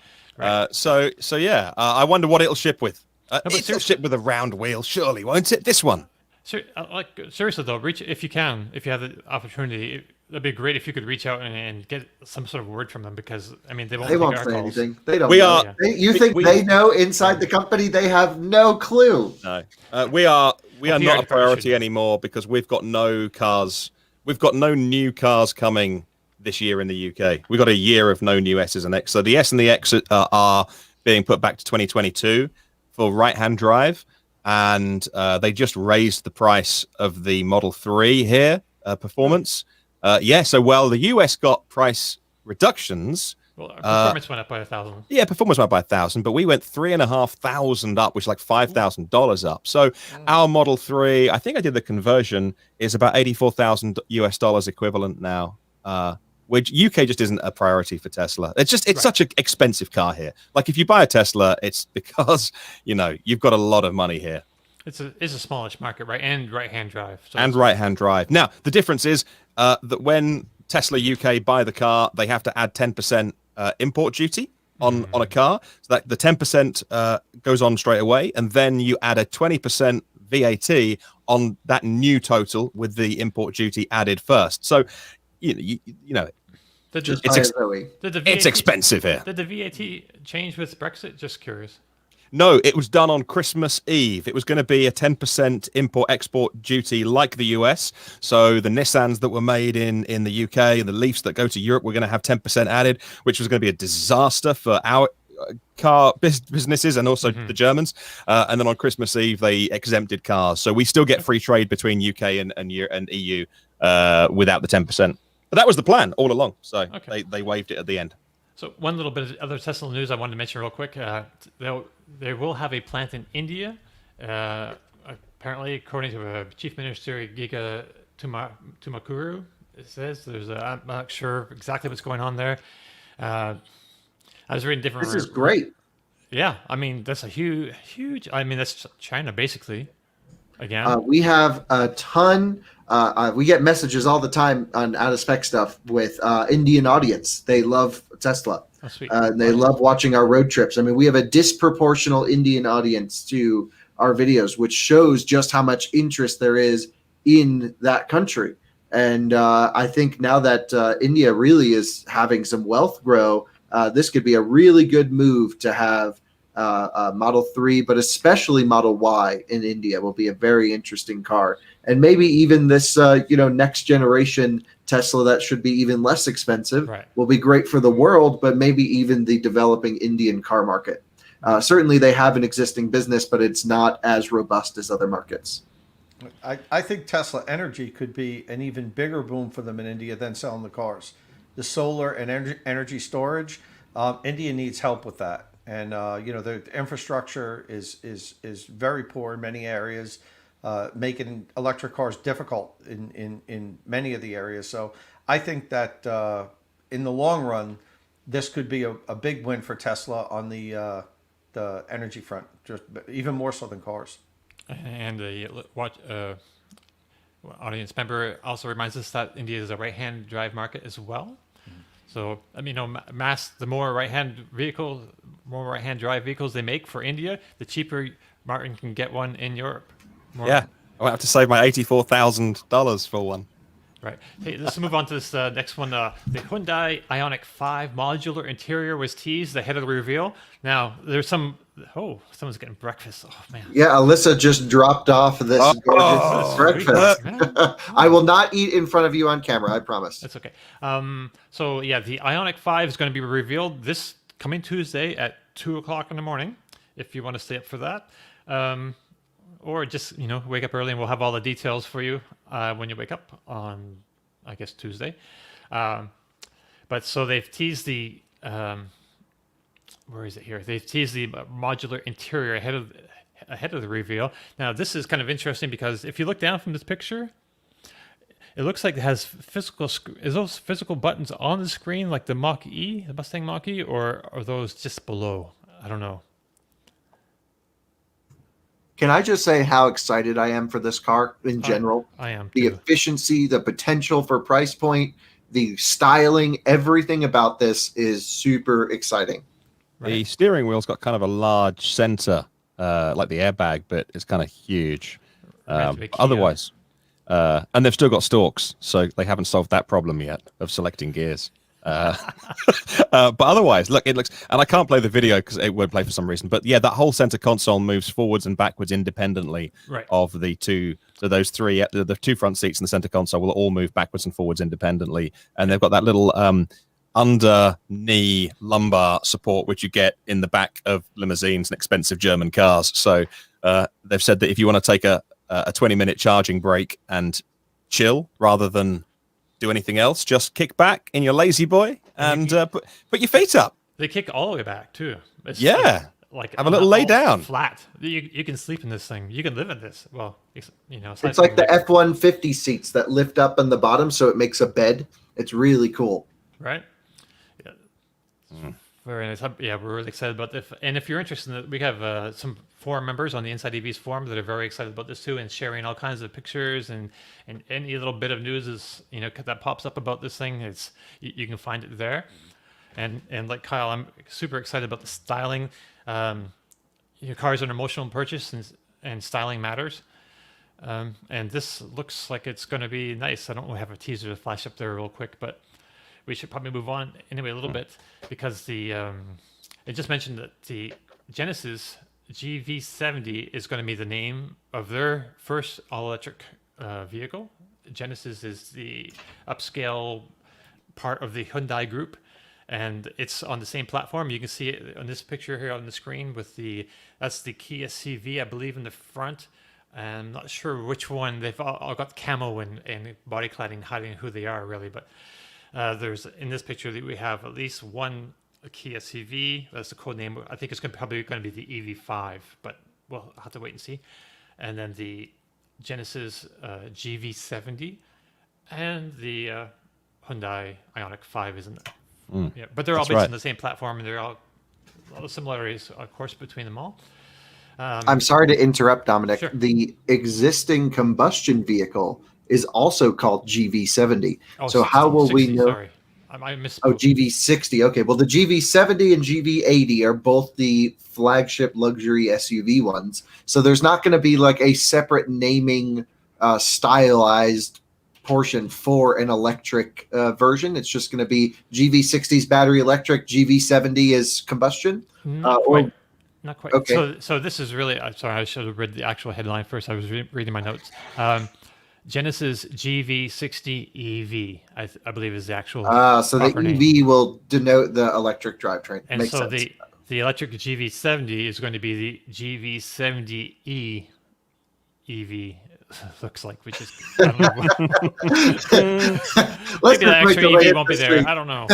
S3: So yeah, I wonder what it'll ship with.
S1: but
S3: It'll
S1: seriously-
S3: ship with a round wheel, surely, won't it? This one.
S1: Seriously though, reach if you can, if you have the opportunity. It'd be great if you could reach out and get some sort of word from them, because I mean they won't
S2: They
S1: take
S2: won't
S1: our
S2: say
S1: calls.
S2: anything. They don't.
S3: We
S2: know.
S3: are-
S2: You think they know inside the company? They have no clue.
S3: No, we are
S1: PR
S3: not a
S1: department
S3: priority
S1: should.
S3: anymore because we've got no cars. We've got no new cars coming this year in the UK. We've got a year of no new S's and X. So the S and the X are being put back to 2022 for right-hand drive, and they just raised the price of the Model 3 here, performance. So while the US got price reductions,
S1: Well, our performance went up by 1,000.
S3: yeah, performance went by 1,000, but we went 3,500 up, which is like $5,000 up. So our Model 3, I think I did the conversion, is about 84,000 US dollars equivalent now. Which UK just isn't a priority for Tesla. It's such an expensive car here. Like if you buy a Tesla, it's because you've got a lot of money here.
S1: It's a smallish market, right? And right-hand drive. So
S3: And right-hand drive. Now, the difference is that when Tesla UK buy the car, they have to add 10% import duty on a car. So that the 10% goes on straight away, and then you add a 20% VAT on that new total with the import duty added first. So,
S1: Did the,
S2: Just
S3: It's
S2: buy
S3: ex-
S2: a Zoe.
S1: did the VAT,
S3: it's expensive here.
S1: Did the VAT change with Brexit? Just curious.
S3: No, it was done on Christmas Eve. It was going to be a 10% import-export duty like the US. So the Nissans that were made in the UK and the Leafs that go to Europe were going to have 10% added, which was going to be a disaster for our car businesses and also the Germans. And then on Christmas Eve, they exempted cars. So we still get free trade between UK and EU without the 10%. But that was the plan all along. So they waived it at the end.
S1: So one little bit of other Tesla news I wanted to mention real quick. They will have a plant in India. Apparently, according to Chief Minister Giga Tumakuru, it says I'm not sure exactly what's going on there. I was reading different.
S2: This is great.
S1: Yeah, I mean that's a huge. I mean that's China basically. Again,
S2: We have a ton. We get messages all the time on out of spec stuff with Indian audience. They love Tesla.
S1: oh, sweet.
S2: They love watching our road trips. I mean, we have a disproportional Indian audience to our videos, which shows just how much interest there is in that country. And I think now that India really is having some wealth grow, this could be a really good move to have Model 3, but especially Model Y in India will be a very interesting car. And maybe even this, next generation Tesla that should be even less expensive will be great for the world, but maybe even the developing Indian car market. Certainly they have an existing business, but it's not as robust as other markets.
S4: I think Tesla Energy could be an even bigger boom for them in India than selling the cars. The solar and energy storage, India needs help with that. And the infrastructure is very poor in many areas, making electric cars difficult in many of the areas. So I think that in the long run, this could be a big win for Tesla on the energy front, just even more so than cars.
S1: And the audience member also reminds us that India is a right-hand drive market as well. So, I mean, the more right-hand drive vehicles they make for India, the cheaper Martin can get one in Europe.
S3: Yeah, I'll have to save my $84,000 for one.
S1: Right. Hey, let's move on to this next one. The Hyundai Ioniq 5 modular interior was teased ahead of the reveal. Now, there's someone's getting breakfast. Oh, man.
S2: Yeah, Alyssa just dropped off this gorgeous breakfast. I will not eat in front of you on camera, I promise.
S1: That's okay. So, yeah, the Ioniq 5 is going to be revealed this coming Tuesday at 2 o'clock in the morning, if you want to stay up for that. Or just, wake up early and we'll have all the details for you when you wake up on, I guess, Tuesday. But so they've teased the, where is it here? They've teased the modular interior ahead of the reveal. Now, this is kind of interesting because if you look down from this picture, it looks like it has is those physical buttons on the screen like the Mach-E, the Mustang Mach-E, or are those just below? I don't know.
S2: Can I just say how excited I am for this car in general?
S1: I am
S2: The
S1: too.
S2: efficiency, the potential for price point, the styling, everything about this is super exciting.
S1: Right.
S3: The steering wheel's got kind of a large center, like the airbag, but it's kind of huge.
S1: Reminds me of Kia.
S3: Otherwise, and they've still got stalks, so they haven't solved that problem yet of selecting gears. But otherwise, look, it looks, and I can't play the video because it won't play for some reason. But yeah, that whole center console moves forwards and backwards independently
S1: Right.
S3: of the two. So those three, the two front seats and the center console will all move backwards and forwards independently. And they've got that little under knee lumbar support, which you get in the back of limousines and expensive German cars. So they've said that if you want to take a 20-minute charging break and chill rather than do anything else, just kick back in your lazy boy and put your feet up.
S1: They kick all the way back too. It's
S3: Yeah.
S1: like
S3: Have a little lay
S1: all
S3: down.
S1: flat. You can sleep in this thing. You can live in this. Well, you know,
S2: It's like the F-150 seats that lift up on the bottom, so it makes a bed. It's really cool.
S1: right. Yeah. Very nice. Yeah, we're really excited about this. And if you're interested in it, we have some forum members on the Inside EVs forum that are very excited about this too, and sharing all kinds of pictures and any little bit of news is that pops up about this thing. It's you can find it there. And like Kyle, I'm super excited about the styling. Cars are an emotional purchase, and styling matters. And this looks like it's going to be nice. I don't have a teaser to flash up there real quick, but we should probably move on anyway a little bit because it just mentioned that the Genesis GV70 is going to be the name of their first all-electric vehicle. Genesis is the upscale part of the Hyundai group, and it's on the same platform. You can see it on this picture here on the screen with that's the Kia CV, I believe, in the front. I'm not sure which one. They've all got camo and body cladding hiding who they are really, but there's in this picture that we have at least one Kia CV. That's the code name. I think it's probably going to be the EV5, but we'll have to wait and see. And then the Genesis GV70 and the Hyundai Ioniq 5 is in there. Yeah, but they're all based on the same platform, and they're all a lot of similarities, of course, between them all.
S2: I'm sorry to interrupt, Dominic.
S1: Sure.
S2: The existing combustion vehicle is also called GV70.
S1: Oh,
S2: so
S1: 60,
S2: how will
S1: 60,
S2: we know?
S1: Sorry, I misspoke.
S2: Oh, GV60. Okay, well, the GV70 and GV80 are both the flagship luxury SUV ones. So there's not going to be like a separate naming stylized portion for an electric version. It's just going to be GV60's battery electric, GV70 is combustion.
S1: Not quite. Not quite.
S2: Okay.
S1: So this is really. I'm sorry. I should have read the actual headline first. I was reading my notes. Genesis GV60 EV, I believe, is the actual.
S2: So the
S1: proper
S2: EV
S1: name.
S2: will denote the electric drivetrain.
S1: And
S2: Makes
S1: so
S2: sense.
S1: the electric GV70 is going to be the GV70E EV. Looks like, which is. I don't know.
S2: Let's
S1: Maybe the
S2: just make
S1: extra
S2: the way
S1: EV
S2: in
S1: won't be
S2: this
S1: there.
S2: week.
S1: I don't know.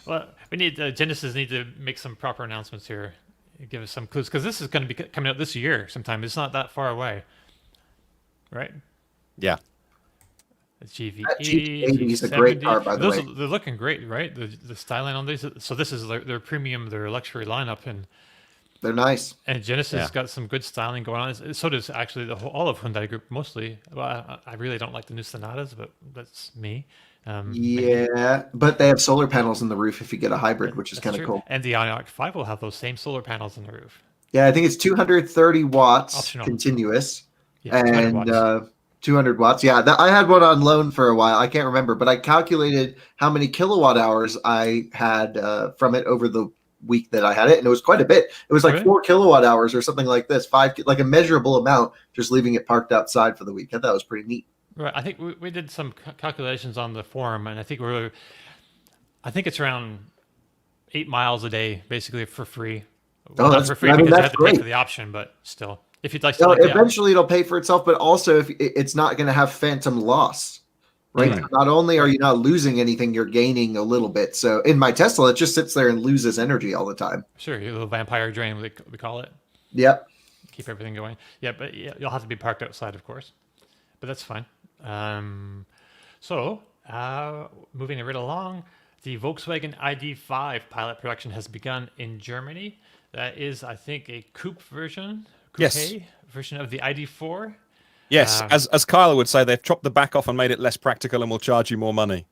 S1: Well, we need Genesis need to make some proper announcements here. Give us some clues because this is going to be coming out this year sometime. It's not that far away, right?
S3: Yeah.
S1: It's GVE,
S2: That GV80 is a great car, by the way.
S1: They're looking great, right? The styling on these. So this is their premium, their luxury lineup, and
S2: They're nice.
S1: Genesis got some good styling going on. So does actually all of Hyundai Group mostly. Well, I really don't like the new Sonatas, but that's me.
S2: Yeah, but they have solar panels in the roof if you get a hybrid, which is kind of
S1: True.
S2: cool.
S1: And the Ioniq 5 will have those same solar panels on the roof.
S2: Yeah, I think it's 230 watts
S1: Optional.
S2: continuous
S1: Yeah, 200
S2: and
S1: watts.
S2: 200 watts. Yeah, I had one on loan for a while. I can't remember, but I calculated how many kilowatt hours I had from it over the week that I had it, and it was quite a bit. It was like
S1: Really?
S2: 4 kilowatt hours or something like this, like a measurable amount, just leaving it parked outside for the week. I thought it was pretty neat.
S1: Right. I think we did some calculations on the forum, and I think it's around 8 miles a day, basically for free. Well, not
S2: that's-
S1: for free
S2: I mean,
S1: because you
S2: that's
S1: have to pay
S2: great.
S1: for the option, but still, if you'd like to,
S2: No,
S1: like, yeah,
S2: eventually it'll pay for itself, but also if it's not going to have phantom loss, right?
S3: Right.
S2: So not only are you not losing anything, you're gaining a little bit. So in my Tesla, it just sits there and loses energy all the time.
S1: sure, your little vampire drain, we call it,
S2: Yep.
S1: keep everything going. Yeah, but you'll have to be parked outside, of course, but that's fine. So moving right along, the Volkswagen ID.5 pilot production has begun in Germany. That is, I think, a coupe version,
S3: Yes.
S1: version of the ID4.
S3: Yes, as Kyla would say, they've chopped the back off and made it less practical and will charge you more money.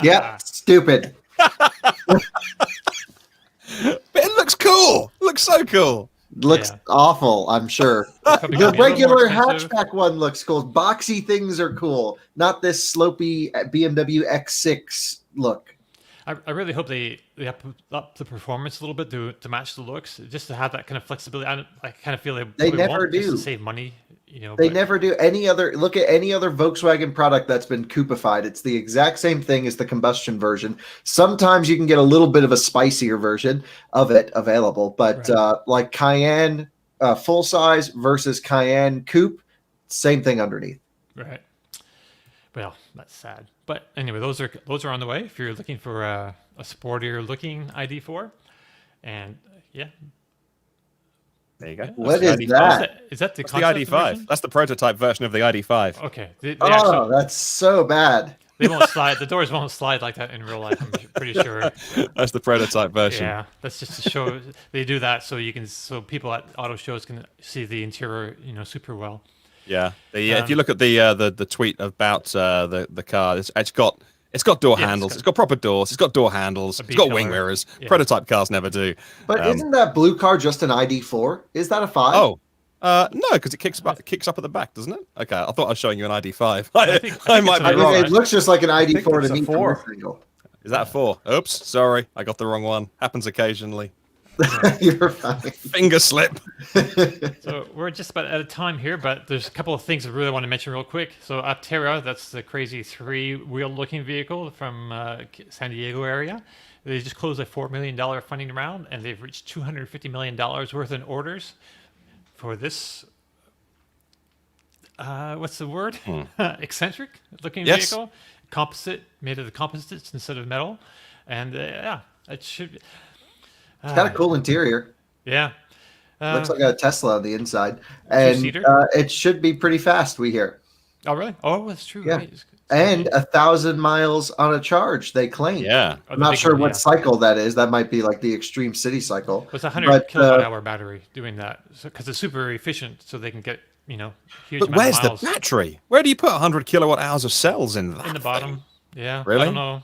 S2: Yeah, stupid.
S3: But it looks cool. It looks so cool.
S2: Looks awful, I'm sure.
S1: Probably
S2: The
S1: gonna be a little more
S2: regular
S1: expensive.
S2: hatchback one looks cool. Boxy things are cool, not this slopey BMW X6 look.
S1: I really hope they up the performance a little bit to match the looks, just to have that kind of flexibility. I kind of feel
S2: They
S1: probably
S2: never
S1: won't, just
S2: do.
S1: to save money.
S2: They
S1: but-
S2: never do any other. Look at any other Volkswagen product that's been coupified. It's the exact same thing as the combustion version. Sometimes you can get a little bit of a spicier version of it available, but like Cayenne full size versus Cayenne coupe, same thing underneath.
S1: Right. Well, that's sad. But anyway, those are on the way if you're looking for a sportier looking ID4. And yeah.
S3: There you go.
S2: What
S3: That's
S2: is
S3: the
S2: that?
S3: ID5.
S1: Is that the
S3: That's the
S1: concept
S3: ID5.
S1: version?
S3: That's the prototype version of the ID5.
S1: Okay. They
S2: Oh,
S1: actually,
S2: that's so bad.
S1: they won't slide. The doors won't slide like that in real life. I'm pretty sure.
S3: That's the prototype version.
S1: Yeah, that's just to show they do that so people at auto shows can see the interior, super well.
S3: Yeah. If you look at the tweet about the car, it's got door handles. It's got proper doors. It's got door handles. It's got wing
S1: B-color.
S3: mirrors.
S1: Yeah.
S3: Prototype cars never do.
S2: But isn't that blue car just an ID4? Is that a 5?
S3: Oh, no, because it kicks up at the back, doesn't it? Okay, I thought I was showing you an ID5.
S1: I think
S3: I
S1: it's
S3: might
S1: an
S3: be
S2: I
S3: wrong.
S2: mean, it looks just like an ID4
S4: it's
S2: to
S4: a
S2: me from
S4: 4.
S2: this angle.
S3: Is that a 4? Oops, sorry, I got the wrong one. Happens occasionally.
S2: You're fine.
S3: Finger slip.
S1: So we're just about out of time here, but there's a couple of things I really want to mention real quick. So Aptera, that's the crazy 3-wheel looking vehicle from San Diego area. They just closed a $4 million funding round, and they've reached $250 million worth in orders for this. What's the word? Eccentric looking
S3: Yes.
S1: vehicle, composite, made of the composites instead of metal, and yeah, it should.
S2: It's got a cool interior.
S1: Yeah.
S2: Looks like a Tesla on the inside. And
S1: Two-seater?
S2: it should be pretty fast, we hear.
S1: Oh, really? Oh, that's true.
S2: Yeah.
S1: Right.
S2: And 1,000 miles on a charge, they claim.
S3: Yeah.
S1: Oh,
S2: I'm
S1: the
S2: not
S1: big
S2: sure
S1: one,
S2: what
S1: yeah.
S2: cycle that is. That might be like the extreme city cycle.
S1: It's a 100
S2: But,
S1: kilowatt hour battery doing that because it's super efficient, so they can get huge
S3: But
S1: amount
S3: where's
S1: of
S3: the
S1: miles
S3: battery? Where do you put 100 kilowatt hours of cells in that?
S1: in the bottom. Yeah,
S3: Really?
S1: I don't know.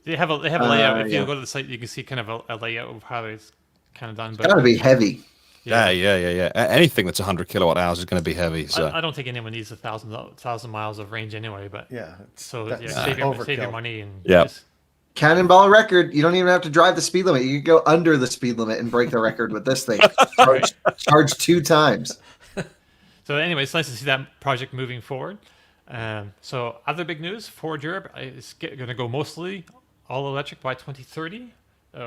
S1: They have a layout. If
S2: yeah.
S1: you go to the site, you can see kind of a layout of how it's kind of done. But
S2: Got to be heavy.
S3: Yeah. Anything that's 100 kilowatt hours is going to be heavy. So
S1: I don't think anyone needs 1,000 miles of range anyway. But
S4: Yeah.
S1: so
S4: that's
S1: save your
S4: overkill.
S1: money and
S3: Yeah.
S1: just-
S2: Cannonball record. You don't even have to drive the speed limit. You can go under the speed limit and break the record with this thing. Charge 2 times.
S1: So anyway, it's nice to see that project moving forward. So other big news, Ford Europe is going to go mostly all electric by 2030.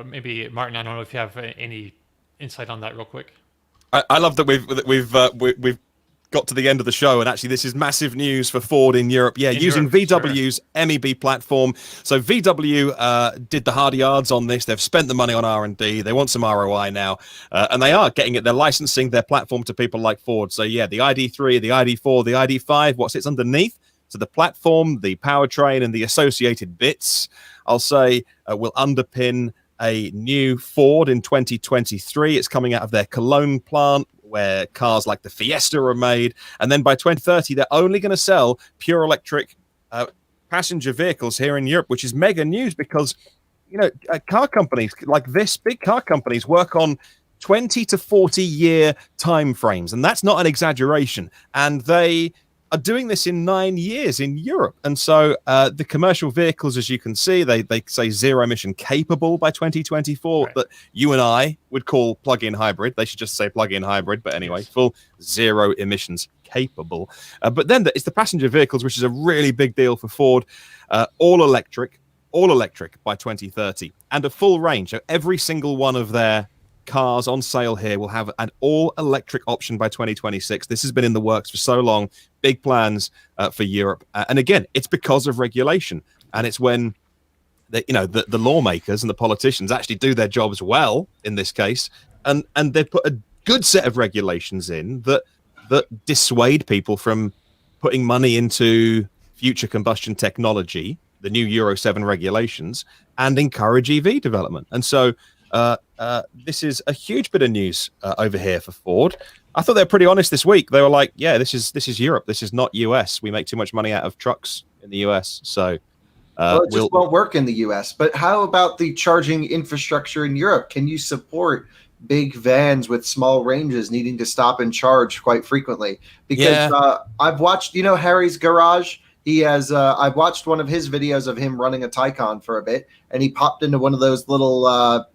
S1: Maybe Martin, I don't know if you have any insight on that real quick.
S3: I love that we've got to the end of the show, and actually this is massive news for Ford in Europe. Yeah, using
S1: Europe,
S3: VW's MEB platform. So VW did the hard yards on this. They've spent the money on R&D. They want some ROI now, and they are getting it. They're licensing their platform to people like Ford. So yeah, the ID3, the ID4, the ID5, what sits underneath. So the platform, the powertrain, and the associated bits, I'll say, will underpin a new Ford in 2023. It's coming out of their Cologne plant, where cars like the Fiesta are made. And then by 2030, they're only going to sell pure electric passenger vehicles here in Europe, which is mega news because, car companies like this, big car companies work on 20 to 40 year time frames. And that's not an exaggeration. And they are doing this in 9 years in Europe. And so the commercial vehicles, as you can see, they say zero emission capable by 2024,
S1: Right.
S3: that you and I would call plug-in hybrid. They should just say plug-in hybrid. But anyway,
S1: Yes.
S3: full zero emissions capable. But then it's the passenger vehicles, which is a really big deal for Ford. All electric by 2030 and a full range. So every single one of their cars on sale here will have an all-electric option by 2026. This has been in the works for so long. Big plans for Europe, and again, it's because of regulation, and it's when the lawmakers and the politicians actually do their jobs well in this case, and they put a good set of regulations in that dissuade people from putting money into future combustion technology, the new Euro 7 regulations, and encourage EV development. And so this is a huge bit of news over here for Ford. I thought they were pretty honest this week. They were like, "Yeah, this is Europe. This is not US. We make too much money out of trucks in the US." So,
S2: well, it just won't work in the US. But how about the charging infrastructure in Europe? Can you support big vans with small ranges needing to stop and charge quite frequently? Because I've watched, Harry's Garage. He has. I've watched one of his videos of him running a Taycan for a bit, and he popped into one of those little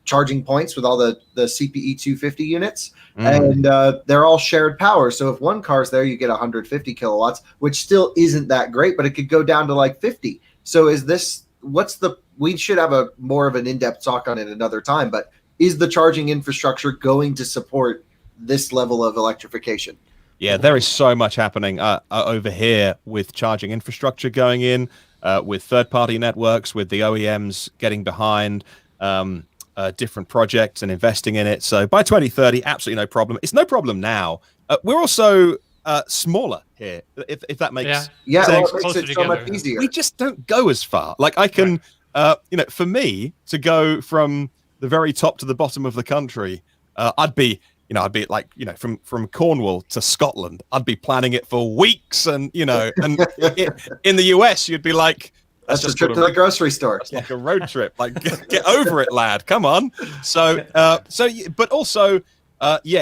S2: charging points with all the CPE 250 units, and they're all shared power. So if one car's there, you get 150 kilowatts, which still isn't that great, but it could go down to like 50. So we should have a more of an in-depth talk on it another time, but is the charging infrastructure going to support this level of electrification?
S3: Yeah, there is so much happening over here with charging infrastructure going in, with third-party networks, with the OEMs getting behind different projects and investing in it. So by 2030, absolutely no problem. It's no problem now. We're also smaller here, if that makes sense.
S2: Well, it makes it so much easier.
S3: We just don't go as far. Like I can, for me to go from the very top to the bottom of the country, I'd be like, from Cornwall to Scotland, I'd be planning it for weeks. And, in the US, you'd be like,
S2: that's just a trip to the grocery store.
S3: It's like a road trip. Like, get over it, lad. Come on. But also,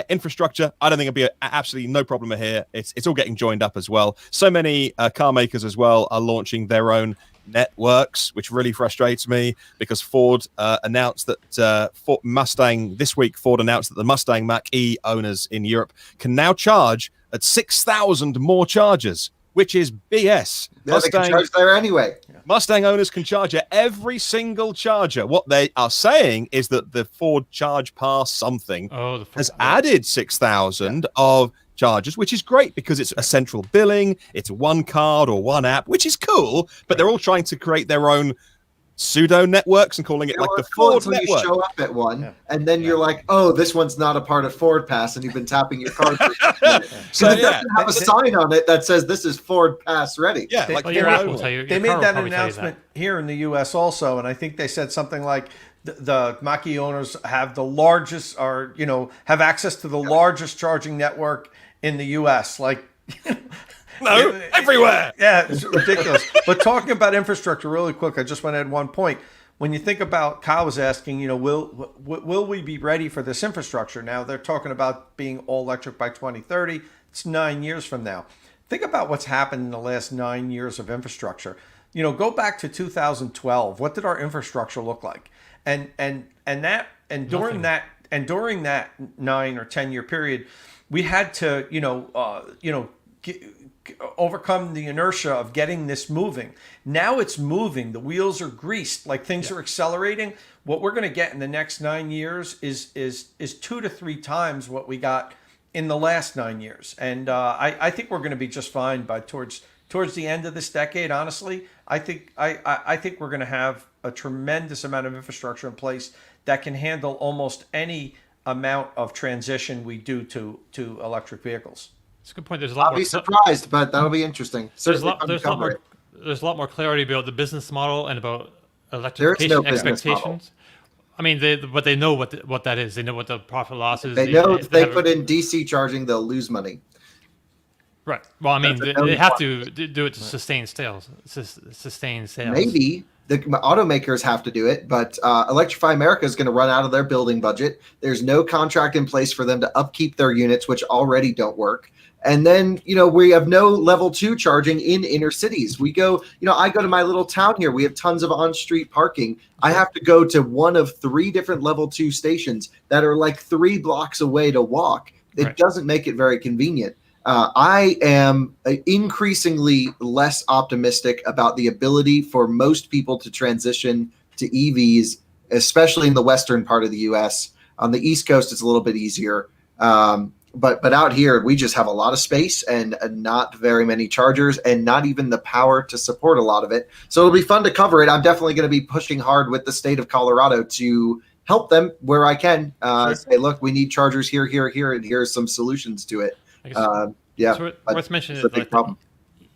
S3: infrastructure, I don't think it'll be absolutely no problem here. It's all getting joined up as well. So many car makers as well are launching their own networks, which really frustrates me because Ford announced that Ford announced that the Mustang Mach-E owners in Europe can now charge at 6,000 more chargers, which is BS.
S2: Yeah, they can charge there anyway.
S3: Mustang owners can charge at every single charger. What they are saying is that the Ford Charge Pass something has added 6,000 of chargers, which is great because it's a central billing, it's one card or one app, which is cool, but they're all trying to create their own pseudo networks and calling it like the Ford network.
S2: You show up at one and then you're like, oh, this one's not a part of Ford Pass, and you've been tapping your card. So it doesn't have a sign on it that says this is Ford Pass ready.
S3: Yeah,
S4: they made that announcement here in the US also, and I think they said something like the Mach-E owners have the largest, or have access to the largest charging network in the US. Like,
S3: everywhere.
S4: Yeah, it's ridiculous. But talking about infrastructure really quick, I just want to add one point. When you think about, Kyle was asking, will we be ready for this infrastructure? Now they're talking about being all electric by 2030. It's 9 years from now. Think about what's happened in the last 9 years of infrastructure. Go back to 2012. What did our infrastructure look like? And during that 9 or 10 year period, we had to, overcome the inertia of getting this moving. Now it's moving. The wheels are greased. Like, things are accelerating. What we're going to get in the next 9 years is 2 to 3 times what we got in the last 9 years. And I think we're going to be just fine by towards the end of this decade. Honestly, I think we're going to have a tremendous amount of infrastructure in place that can handle almost any amount of transition we do to electric vehicles.
S1: It's a good point.
S2: I'll be surprised, but that'll be interesting.
S1: There's a lot more clarity about the business model and about electrification expectations. I mean, they know what that is. They know what the profit loss is.
S2: They know if they put in DC charging, they'll lose money.
S1: Right. Well, I mean, they have to do it to sustain sales.
S2: Maybe the automakers have to do it, but Electrify America is going to run out of their building budget. There's no contract in place for them to upkeep their units, which already don't work. And then, we have no level 2 charging in inner cities. We go, I go to my little town here. We have tons of on-street parking. I have to go to one of 3 different level 2 stations that are like 3 blocks away to walk. It doesn't make it very convenient. I am increasingly less optimistic about the ability for most people to transition to EVs, especially in the western part of the U.S. On the East Coast, it's a little bit easier. But out here, we just have a lot of space and not very many chargers and not even the power to support a lot of it. So it'll be fun to cover it. I'm definitely going to be pushing hard with the state of Colorado to help them where I can. Say, look, we need chargers here, and here's some solutions to it.
S1: So worth mentioning is like problem.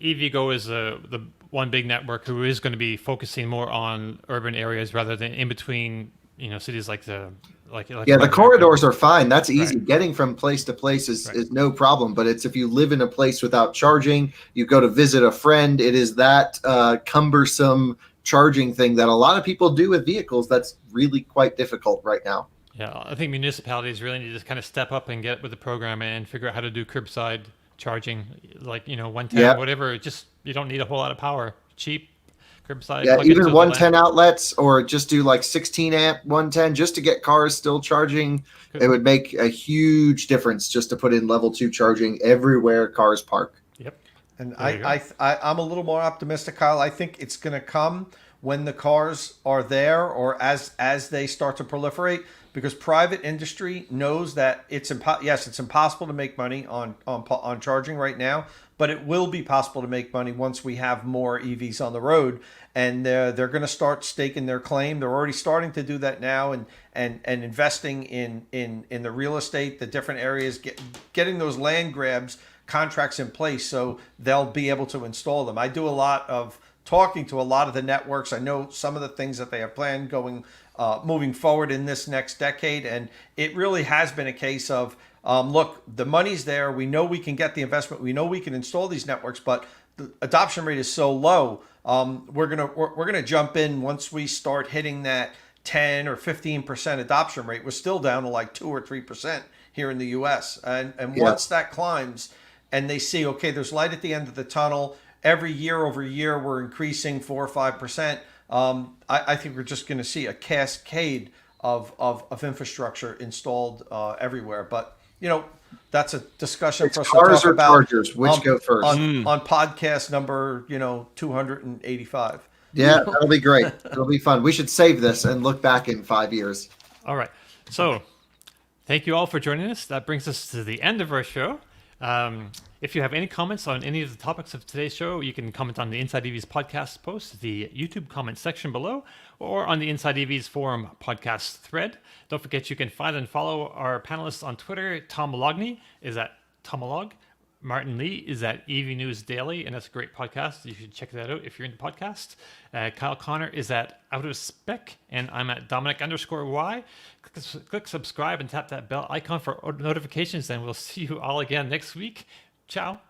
S1: EVgo is the one big network who is going to be focusing more on urban areas rather than in between, cities like
S2: Yeah, the corridors are fine. That's easy.
S1: Right.
S2: Getting from place to place is no problem. But it's if you live in a place without charging, you go to visit a friend, it is that cumbersome charging thing that a lot of people do with vehicles. That's really quite difficult right now.
S1: Yeah, I think municipalities really need to kind of step up and get with the program and figure out how to do curbside charging, like 110,
S2: Yep.
S1: whatever. Just you don't need a whole lot of power. Cheap curbside.
S2: Yeah,
S1: plug into
S2: even
S1: the
S2: 110
S1: lamp.
S2: outlets, or just do like 16 amp 110 just to get cars still charging. It would make a huge difference just to put in level 2 charging everywhere cars park.
S1: Yep.
S4: And
S1: There you go.
S4: I'm a little more optimistic, Kyle. I think it's going to come when the cars are there, or as they start to proliferate, because private industry knows that it's impossible to make money on charging right now, but it will be possible to make money once we have more EVs on the road, and they're going to start staking their claim. They're already starting to do that now, and investing in the real estate, the different areas, getting those land grabs contracts in place so they'll be able to install them. I do a lot of talking to a lot of the networks. I know some of the things that they have planned going moving forward in this next decade, and it really has been a case of look, the money's there. We know we can get the investment. We know we can install these networks, but the adoption rate is so low. We're gonna jump in once we start hitting that 10 or 15% adoption rate. We're still down to like 2 or 3% here in the U.S. And once that climbs, and they see, okay, there's light at the end of the tunnel. Every year over year, we're increasing 4 or 5%. I think we're just going to see a cascade of infrastructure installed everywhere. But that's a discussion for us to
S2: Cars
S4: talk
S2: or
S4: about.
S2: chargers, which go first?
S4: On podcast number 285.
S2: Yeah, that'll be great. It'll be fun. We should save this and look back in 5 years.
S1: All right. So, thank you all for joining us. That brings us to the end of our show. If you have any comments on any of the topics of today's show, you can comment on the Inside EVs podcast post, the YouTube comment section below, or on the Inside EVs forum podcast thread. Don't forget you can find and follow our panelists on Twitter. Tom Mologney is at Tomolog. Martin Lee is at EV News Daily, and that's a great podcast. You should check that out if you're into podcasts. Kyle Connor is at Out of Spec, and I'm at Dominic_Y. Click subscribe and tap that bell icon for notifications, and we'll see you all again next week. Ciao.